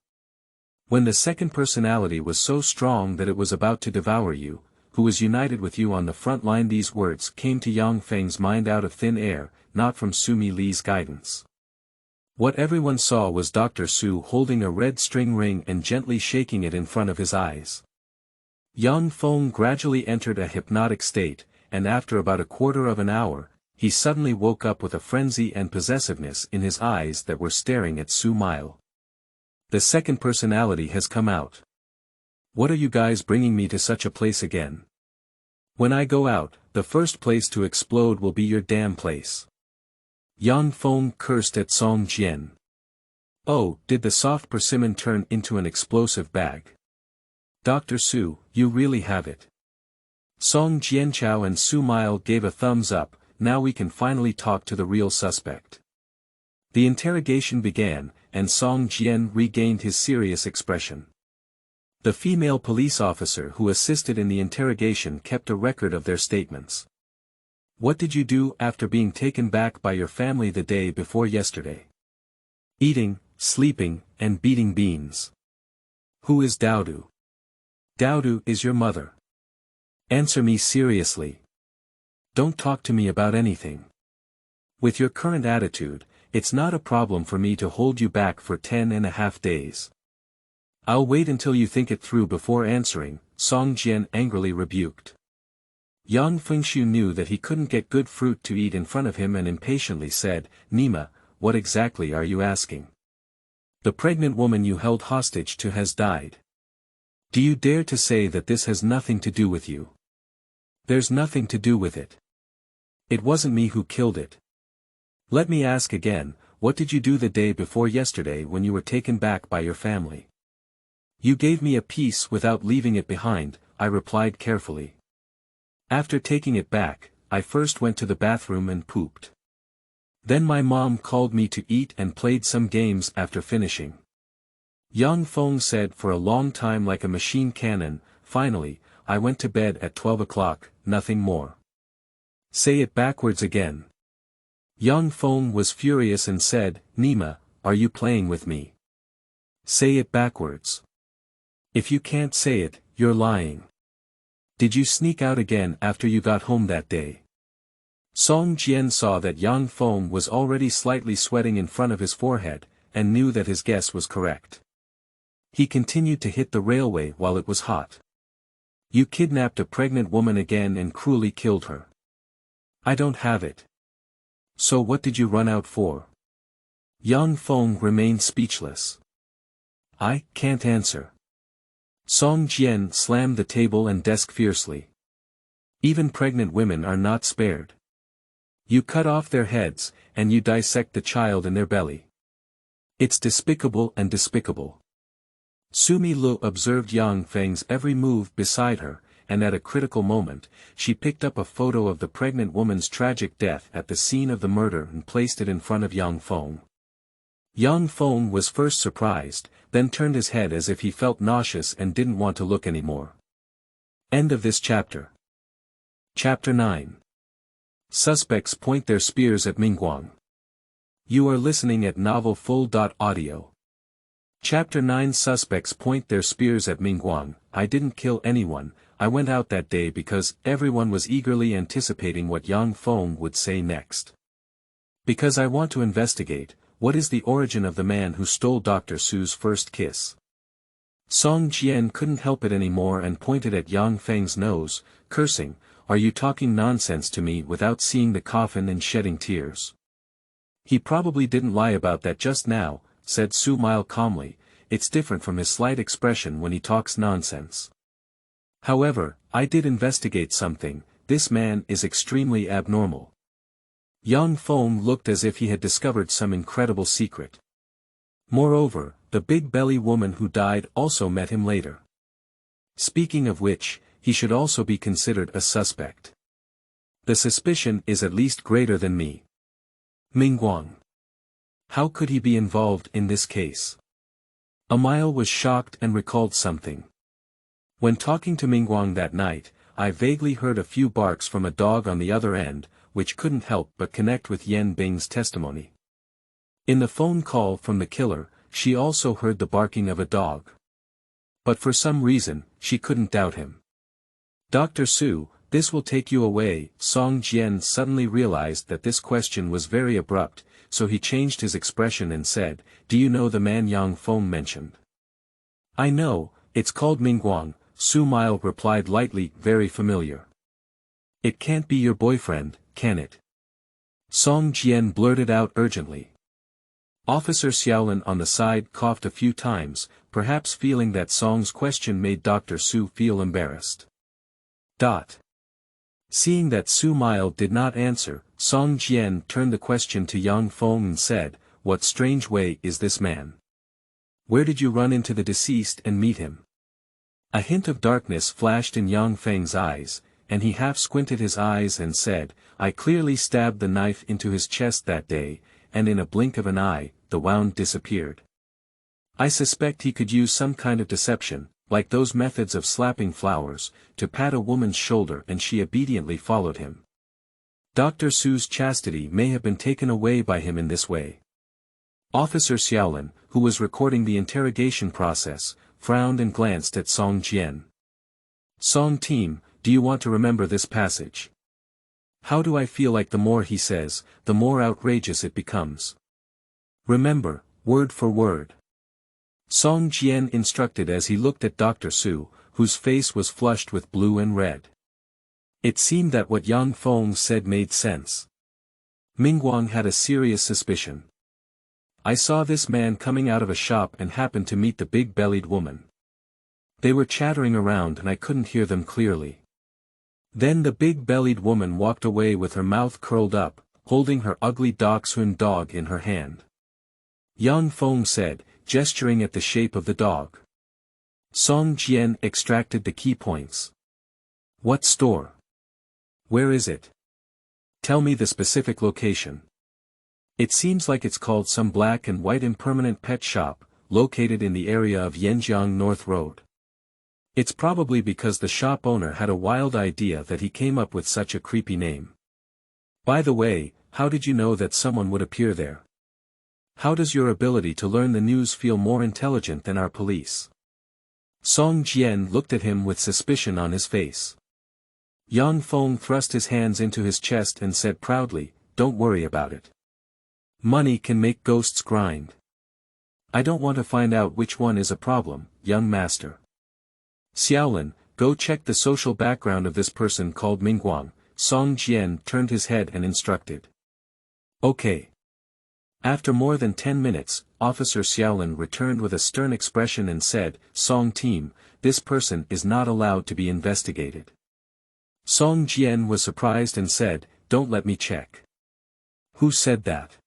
When the second personality was so strong that it was about to devour you, who was united with you on the front line? These words came to Yang Feng's mind out of thin air, not from Sumi Li's guidance. What everyone saw was Dr. Su holding a red string ring and gently shaking it in front of his eyes. Yang Feng gradually entered a hypnotic state, and after about a quarter of an hour, he suddenly woke up with a frenzy and possessiveness in his eyes that were staring at Su Mile. The second personality has come out. What are you guys bringing me to such a place again? When I go out, the first place to explode will be your damn place. Yang Feng cursed at Song Jian. Oh, did the soft persimmon turn into an explosive bag? Dr. Su, you really have it. Song Jianchao and Su Mile gave a thumbs up. Now we can finally talk to the real suspect. The interrogation began, and Song Jian regained his serious expression. The female police officer who assisted in the interrogation kept a record of their statements. What did you do after being taken back by your family the day before yesterday? Eating, sleeping, and beating beans. Who is Daodu? Daodu is your mother. Answer me seriously. Don't talk to me about anything. With your current attitude, it's not a problem for me to hold you back for 10.5 days. I'll wait until you think it through before answering, Song Jian angrily rebuked. Yang Fengshu knew that he couldn't get good fruit to eat in front of him and impatiently said, Nima, what exactly are you asking? The pregnant woman you held hostage to has died. Do you dare to say that this has nothing to do with you? There's nothing to do with it. It wasn't me who killed it. Let me ask again, what did you do the day before yesterday when you were taken back by your family? You gave me a piece without leaving it behind, I replied carefully. After taking it back, I first went to the bathroom and pooped. Then my mom called me to eat and played some games after finishing. Young Feng said for a long time like a machine cannon. Finally, I went to bed at 12 o'clock, nothing more. Say it backwards again. Young Feng was furious and said, Nima, are you playing with me? Say it backwards. If you can't say it, you're lying. Did you sneak out again after you got home that day? Song Jian saw that Yang Feng was already slightly sweating in front of his forehead, and knew that his guess was correct. He continued to hit the railway while it was hot. You kidnapped a pregnant woman again and cruelly killed her. I don't have it. So what did you run out for? Yang Feng remained speechless. I can't answer. Song Jian slammed the table and desk fiercely. Even pregnant women are not spared. You cut off their heads, and you dissect the child in their belly. It's despicable and despicable. Sumi Lu observed Yang Feng's every move beside her, and at a critical moment, she picked up a photo of the pregnant woman's tragic death at the scene of the murder and placed it in front of Yang Feng. Yang Feng was first surprised, then turned his head as if he felt nauseous and didn't want to look anymore. End of this chapter. Chapter 9. Suspects point their spears at Mingguang. You are listening at novelfull.audio. Chapter 9. Suspects point their spears at Mingguang. I didn't kill anyone, I went out that day because everyone was eagerly anticipating what Yang Feng would say next. Because I want to investigate, what is the origin of the man who stole Dr. Su's first kiss? Song Jian couldn't help it anymore and pointed at Yang Feng's nose, cursing, Are you talking nonsense to me without seeing the coffin and shedding tears? He probably didn't lie about that just now, said Su Mile calmly, it's different from his slight expression when he talks nonsense. However, I did investigate something, this man is extremely abnormal. Yang Feng looked as if he had discovered some incredible secret. Moreover, the big-belly woman who died also met him later. Speaking of which, he should also be considered a suspect. The suspicion is at least greater than me. Mingguang. How could he be involved in this case? Amile was shocked and recalled something. When talking to Mingguang that night, I vaguely heard a few barks from a dog on the other end, which couldn't help but connect with Yan Bing's testimony. In the phone call from the killer, she also heard the barking of a dog. But for some reason, she couldn't doubt him. Dr. Su, this will take you away. Song Jian suddenly realized that this question was very abrupt, so he changed his expression and said, Do you know the man Yang Feng mentioned? I know, it's called Mingguang, Su Mile replied lightly, very familiar. It can't be your boyfriend, can it? Song Jian blurted out urgently. Officer Xiaolin on the side coughed a few times, perhaps feeling that Song's question made Dr. Su feel embarrassed. Seeing that Su Mile did not answer, Song Jian turned the question to Yang Feng and said, What strange way is this man? Where did you run into the deceased and meet him? A hint of darkness flashed in Yang Feng's eyes, and he half squinted his eyes and said, I clearly stabbed the knife into his chest that day, and in a blink of an eye, the wound disappeared. I suspect he could use some kind of deception, like those methods of slapping flowers, to pat a woman's shoulder and she obediently followed him. Dr. Su's chastity may have been taken away by him in this way. Officer Xiaolin, who was recording the interrogation process, frowned and glanced at Song Jian. Song team, do you want to remember this passage? How do I feel like the more he says, the more outrageous it becomes? Remember, word for word. Song Jian instructed as he looked at Dr. Su, whose face was flushed with blue and red. It seemed that what Yang Feng said made sense. Mingguang had a serious suspicion. I saw this man coming out of a shop and happened to meet the big-bellied woman. They were chattering around and I couldn't hear them clearly. Then the big-bellied woman walked away with her mouth curled up, holding her ugly dachshund dog in her hand. Yang Feng said, gesturing at the shape of the dog. Song Jian extracted the key points. What store? Where is it? Tell me the specific location. It seems like it's called some black and white impermanent pet shop, located in the area of Yanjiang North Road. It's probably because the shop owner had a wild idea that he came up with such a creepy name. By the way, how did you know that someone would appear there? How does your ability to learn the news feel more intelligent than our police? Song Jian looked at him with suspicion on his face. Yang Feng thrust his hands into his chest and said proudly, "Don't worry about it. Money can make ghosts grind. I don't want to find out which one is a problem, young master. Xiaolin, go check the social background of this person called Mingguang." Song Jian turned his head and instructed. Okay. After more than 10 minutes, Officer Xiaolin returned with a stern expression and said, "Song team, this person is not allowed to be investigated." Song Jian was surprised and said, "Don't let me check." Who said that?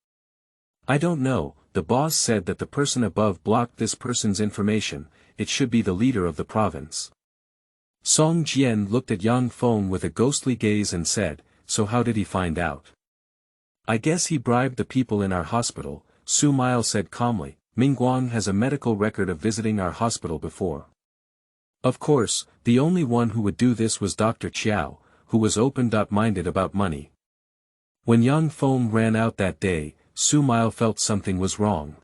I don't know, the boss said that the person above blocked this person's information, it should be the leader of the province. Song Jian looked at Yang Feng with a ghostly gaze and said, "So how did he find out?" "I guess he bribed the people in our hospital," Su Mile said calmly. "Mingguang has a medical record of visiting our hospital before. Of course, the only one who would do this was Dr. Chiao, who was open-minded about money." When Yang Feng ran out that day, Su Mile felt something was wrong.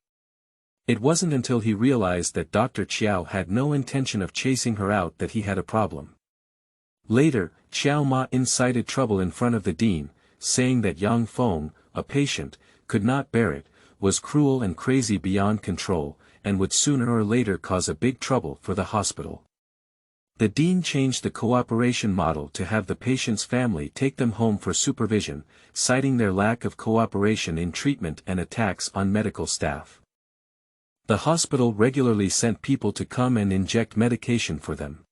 It wasn't until he realized that Dr. Chiao had no intention of chasing her out that he had a problem. Later, Chiao Ma incited trouble in front of the dean, saying that Yang Feng, a patient, could not bear it, was cruel and crazy beyond control, and would sooner or later cause a big trouble for the hospital. The dean changed the cooperation model to have the patient's family take them home for supervision, citing their lack of cooperation in treatment and attacks on medical staff. The hospital regularly sent people to come and inject medication for them.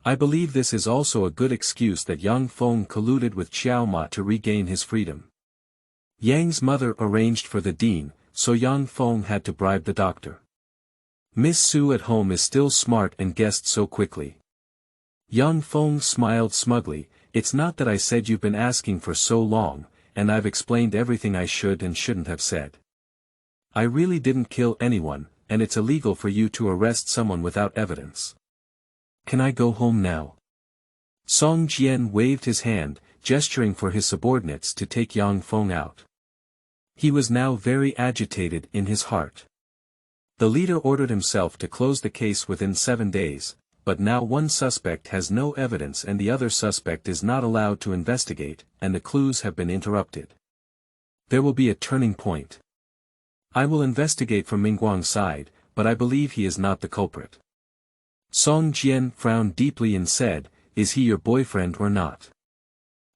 I believe this is also a good excuse that Yang Feng colluded with Chiao Ma to regain his freedom. Yang's mother arranged for the dean, so Yang Feng had to bribe the doctor. Miss Su at home is still smart and guessed so quickly. Yang Feng smiled smugly, "It's not that I said you've been asking for so long, and I've explained everything I should and shouldn't have said. I really didn't kill anyone, and it's illegal for you to arrest someone without evidence. Can I go home now?" Song Jian waved his hand, gesturing for his subordinates to take Yang Feng out. He was now very agitated in his heart. The leader ordered himself to close the case within 7 days, but now one suspect has no evidence and the other suspect is not allowed to investigate, and the clues have been interrupted. There will be a turning point. I will investigate from Mingguang's side, but I believe he is not the culprit. Song Jian frowned deeply and said, "Is he your boyfriend or not?"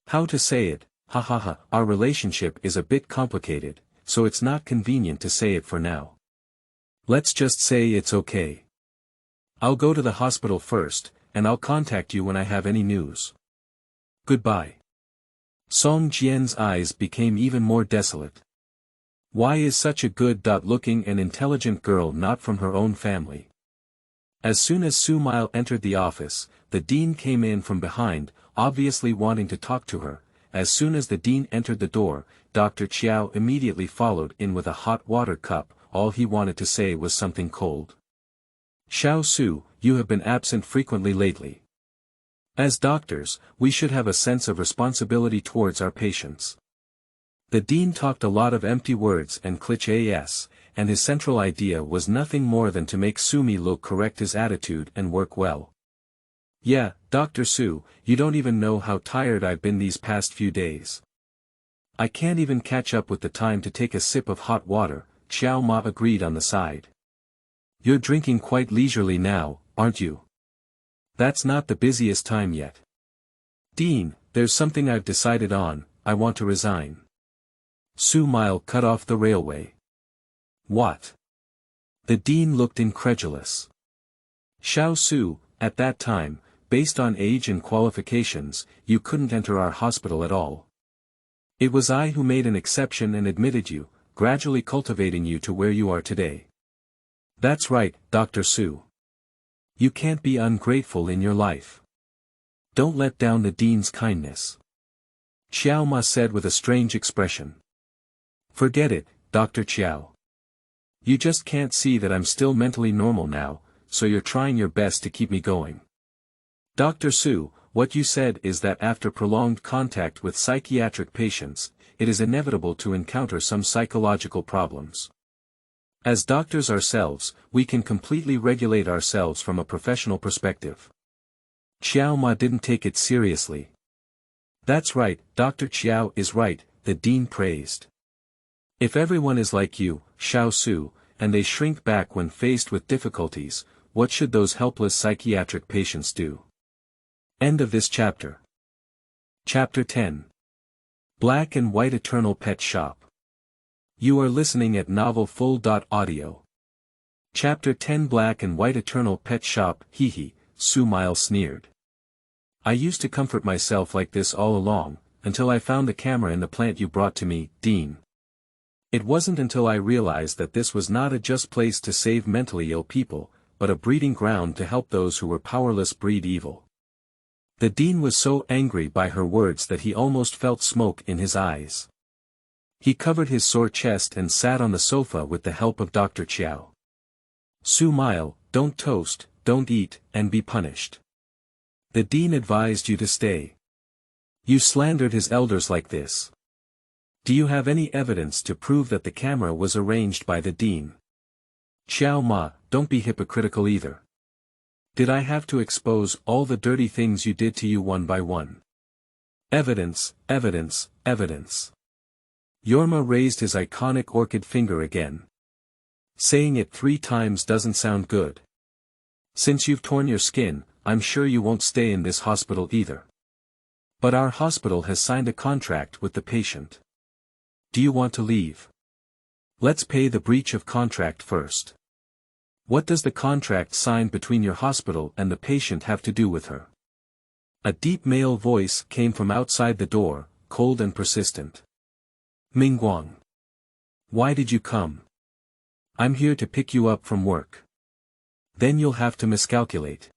"How to say it, ha ha ha, our relationship is a bit complicated, so it's not convenient to say it for now. Let's just say it's okay. I'll go to the hospital first, and I'll contact you when I have any news. Goodbye." Song Jian's eyes became even more desolate. Why is such a good-looking and intelligent girl not from her own family? As soon as Su Mile entered the office, the dean came in from behind, obviously wanting to talk to her. As soon as the dean entered the door, Dr. Chiao immediately followed in with a hot water cup. All he wanted to say was something cold. "Xiao Su, you have been absent frequently lately. As doctors, we should have a sense of responsibility towards our patients." The dean talked a lot of empty words and clichés, and his central idea was nothing more than to make Sumi look correct his attitude and work well. "Yeah, Dr. Su, you don't even know how tired I've been these past few days. I can't even catch up with the time to take a sip of hot water," Chiao Ma agreed on the side. "You're drinking quite leisurely now, aren't you? That's not the busiest time yet." "Dean, there's something I've decided on, I want to resign." Su Mile cut off the railway. "What?" The dean looked incredulous. Xiao Su, at that time, based on age and qualifications, you couldn't enter our hospital at all. It was I who made an exception and admitted you, gradually cultivating you to where you are today. That's right, Dr. Su. You can't be ungrateful in your life. Don't let down the dean's kindness. Xiao Ma said with a strange expression. Forget it, Dr. Qiao. You just can't see that I'm still mentally normal now, so you're trying your best to keep me going. Dr. Su, what you said is that after prolonged contact with psychiatric patients, it is inevitable to encounter some psychological problems. As doctors ourselves, we can completely regulate ourselves from a professional perspective. Xiao Ma didn't take it seriously. That's right, Dr. Qiao is right, the dean praised. If everyone is like you, Xiao Su, and they shrink back when faced with difficulties, what should those helpless psychiatric patients do? End of this chapter. Chapter 10. Black and White Eternal Pet Shop. You are listening at novelfull.audio. Chapter 10 Black and White Eternal Pet Shop. Hee, Su Mile sneered. I used to comfort myself like this all along, until I found the camera in the plant you brought to me, Dean. It wasn't until I realized that this was not a just place to save mentally ill people, but a breeding ground to help those who were powerless breed evil. The dean was so angry by her words that he almost felt smoke in his eyes. He covered his sore chest and sat on the sofa with the help of Dr. Qiao. Su Mile, don't toast, don't eat, and be punished. The dean advised you to stay. You slandered his elders like this. Do you have any evidence to prove that the camera was arranged by the dean? Xiao Ma, don't be hypocritical either. Did I have to expose all the dirty things you did to you one by one? Evidence, evidence, evidence. Yorma raised his iconic orchid finger again. Saying it 3 times doesn't sound good. Since you've torn your skin, I'm sure you won't stay in this hospital either. But our hospital has signed a contract with the patient. Do you want to leave? Let's pay the breach of contract first. What does the contract signed between your hospital and the patient have to do with her? A deep male voice came from outside the door, cold and persistent. Mingguang. Why did you come? I'm here to pick you up from work. Then you'll have to miscalculate.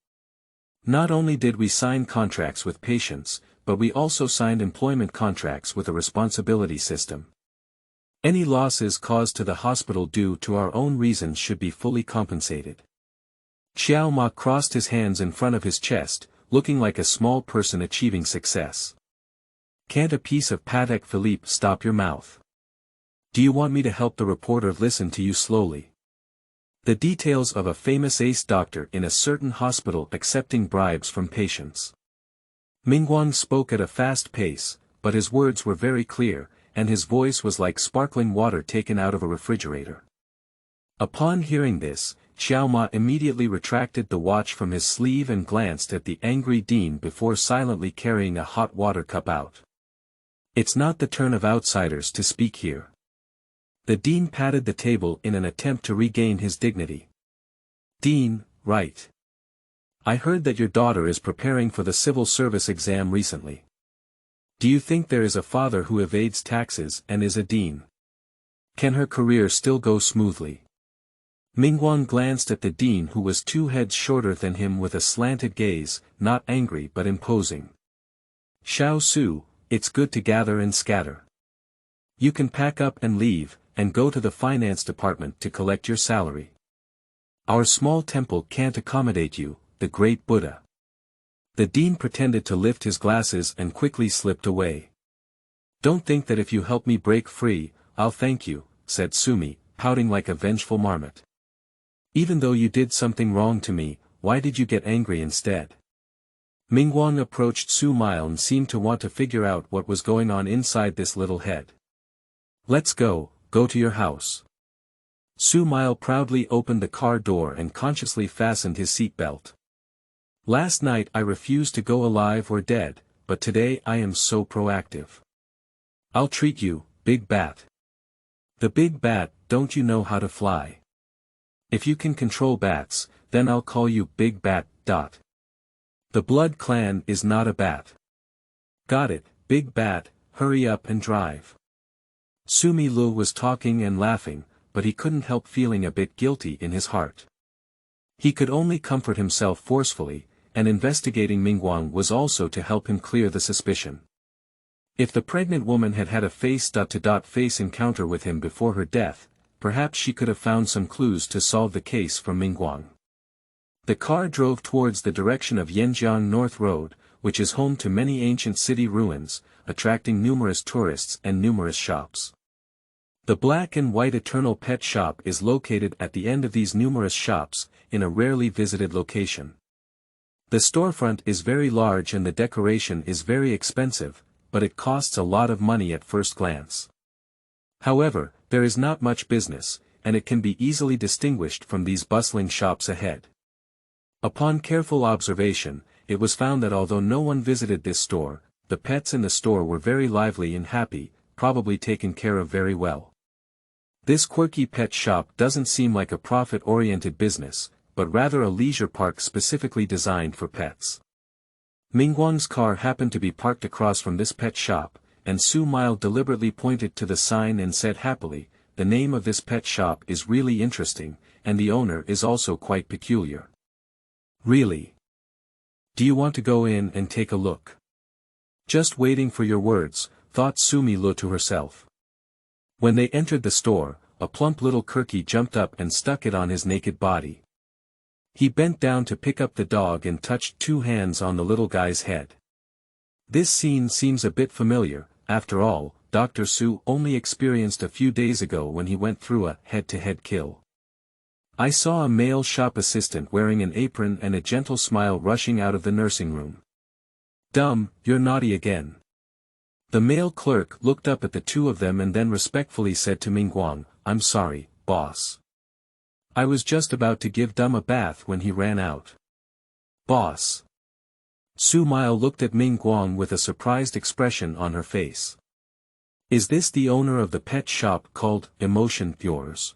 Not only did we sign contracts with patients, but we also signed employment contracts with a responsibility system. Any losses caused to the hospital due to our own reasons should be fully compensated. Xiao Ma crossed his hands in front of his chest, looking like a small person achieving success. Can't a piece of Patek Philippe stop your mouth? Do you want me to help the reporter listen to you slowly? The details of a famous ace doctor in a certain hospital accepting bribes from patients. Mingguang spoke at a fast pace, but his words were very clear, and his voice was like sparkling water taken out of a refrigerator. Upon hearing this, Xiao Ma immediately retracted the watch from his sleeve and glanced at the angry dean before silently carrying a hot water cup out. It's not the turn of outsiders to speak here. The dean patted the table in an attempt to regain his dignity. Dean, right. I heard that your daughter is preparing for the civil service exam recently. Do you think there is a father who evades taxes and is a dean? Can her career still go smoothly? Mingguang glanced at the dean who was 2 heads shorter than him with a slanted gaze, not angry but imposing. Xiao Su, it's good to gather and scatter. You can pack up and leave, and go to the finance department to collect your salary. Our small temple can't accommodate you, the great Buddha. The dean pretended to lift his glasses and quickly slipped away. Don't think that if you help me break free, I'll thank you, said Sumi, pouting like a vengeful marmot. Even though you did something wrong to me, why did you get angry instead? Mingguang approached Su Mile and seemed to want to figure out what was going on inside this little head. Let's go to your house. Su Mile proudly opened the car door and consciously fastened his seatbelt. Last night I refused to go alive or dead, but today I am so proactive. I'll treat you, Big Bat. The Big Bat, don't you know how to fly? If you can control bats, then I'll call you Big Bat. The Blood Clan is not a bat. Got it, big bat, hurry up and drive. Sumi Lu was talking and laughing, but he couldn't help feeling a bit guilty in his heart. He could only comfort himself forcefully, and investigating Mingguang was also to help him clear the suspicion. If the pregnant woman had had a face-to-face encounter with him before her death, perhaps she could have found some clues to solve the case for Mingguang. The car drove towards the direction of Yanjiang North Road, which is home to many ancient city ruins, attracting numerous tourists and numerous shops. The black and white Eternal Pet Shop is located at the end of these numerous shops, in a rarely visited location. The storefront is very large and the decoration is very expensive, but it costs a lot of money at first glance. However, there is not much business, and it can be easily distinguished from these bustling shops ahead. Upon careful observation, it was found that although no one visited this store, the pets in the store were very lively and happy, probably taken care of very well. This quirky pet shop doesn't seem like a profit-oriented business, but rather a leisure park specifically designed for pets. Mingguang's car happened to be parked across from this pet shop, and Su Mile deliberately pointed to the sign and said happily, "The name of this pet shop is really interesting, and the owner is also quite peculiar." "Really? Do you want to go in and take a look?" "Just waiting for your words," thought Sumi Lu to herself. When they entered the store, a plump little Kirky jumped up and stuck it on his naked body. He bent down to pick up the dog and touched two hands on the little guy's head. This scene seems a bit familiar. After all, Dr. Su only experienced a few days ago when he went through a head-to-head kill. I saw a male shop assistant wearing an apron and a gentle smile rushing out of the nursing room. "Dumb, you're naughty again." The male clerk looked up at the two of them and then respectfully said to Mingguang, "I'm sorry, boss. I was just about to give Dumb a bath when he ran out." "Boss." Su Mile looked at Mingguang with a surprised expression on her face. "Is this the owner of the pet shop called Emotion yours?"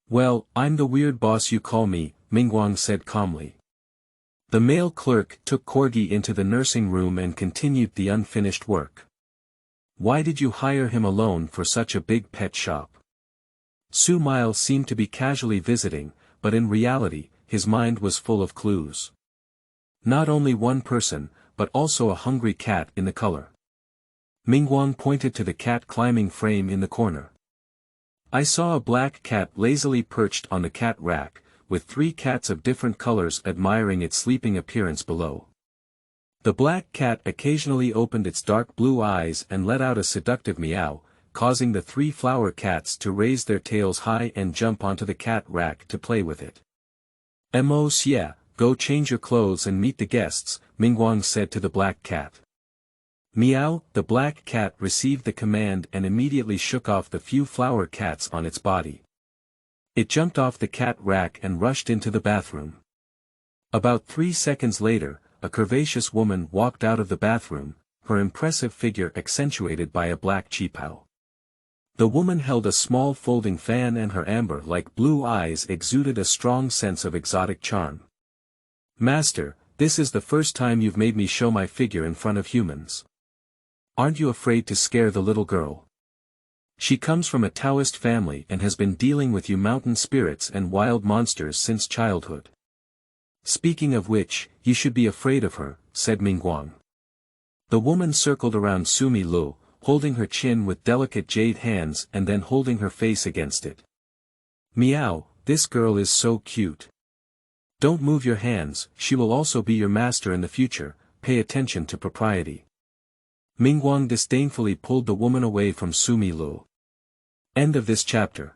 "Well, I'm the weird boss you call me," Mingguang said calmly. The male clerk took Corgi into the nursing room and continued the unfinished work. "Why did you hire him alone for such a big pet shop?" Su Mile seemed to be casually visiting, but in reality, his mind was full of clues. Not only one person, but also a hungry cat in the color. Mingguang pointed to the cat climbing frame in the corner. "I saw a black cat lazily perched on the cat rack, with 3 cats of different colors admiring its sleeping appearance below. The black cat occasionally opened its dark blue eyes and let out a seductive meow, causing the 3 flower cats to raise their tails high and jump onto the cat rack to play with it." "Emos, yeah, go change your clothes and meet the guests," Mingguang said to the black cat. "Meow." The black cat received the command and immediately shook off the few flower cats on its body. It jumped off the cat rack and rushed into the bathroom. About 3 seconds later, a curvaceous woman walked out of the bathroom, her impressive figure accentuated by a black qipao. The woman held a small folding fan and her amber-like blue eyes exuded a strong sense of exotic charm. "Master, this is the first time you've made me show my figure in front of humans. Aren't you afraid to scare the little girl? She comes from a Taoist family and has been dealing with you mountain spirits and wild monsters since childhood. Speaking of which, you should be afraid of her," said Mingguang. The woman circled around Sumi Lu, holding her chin with delicate jade hands and then holding her face against it. "Meow, this girl is so cute. Don't move your hands, she will also be your master in the future, pay attention to propriety." Mingguang disdainfully pulled the woman away from Sumi Lu. End of this chapter.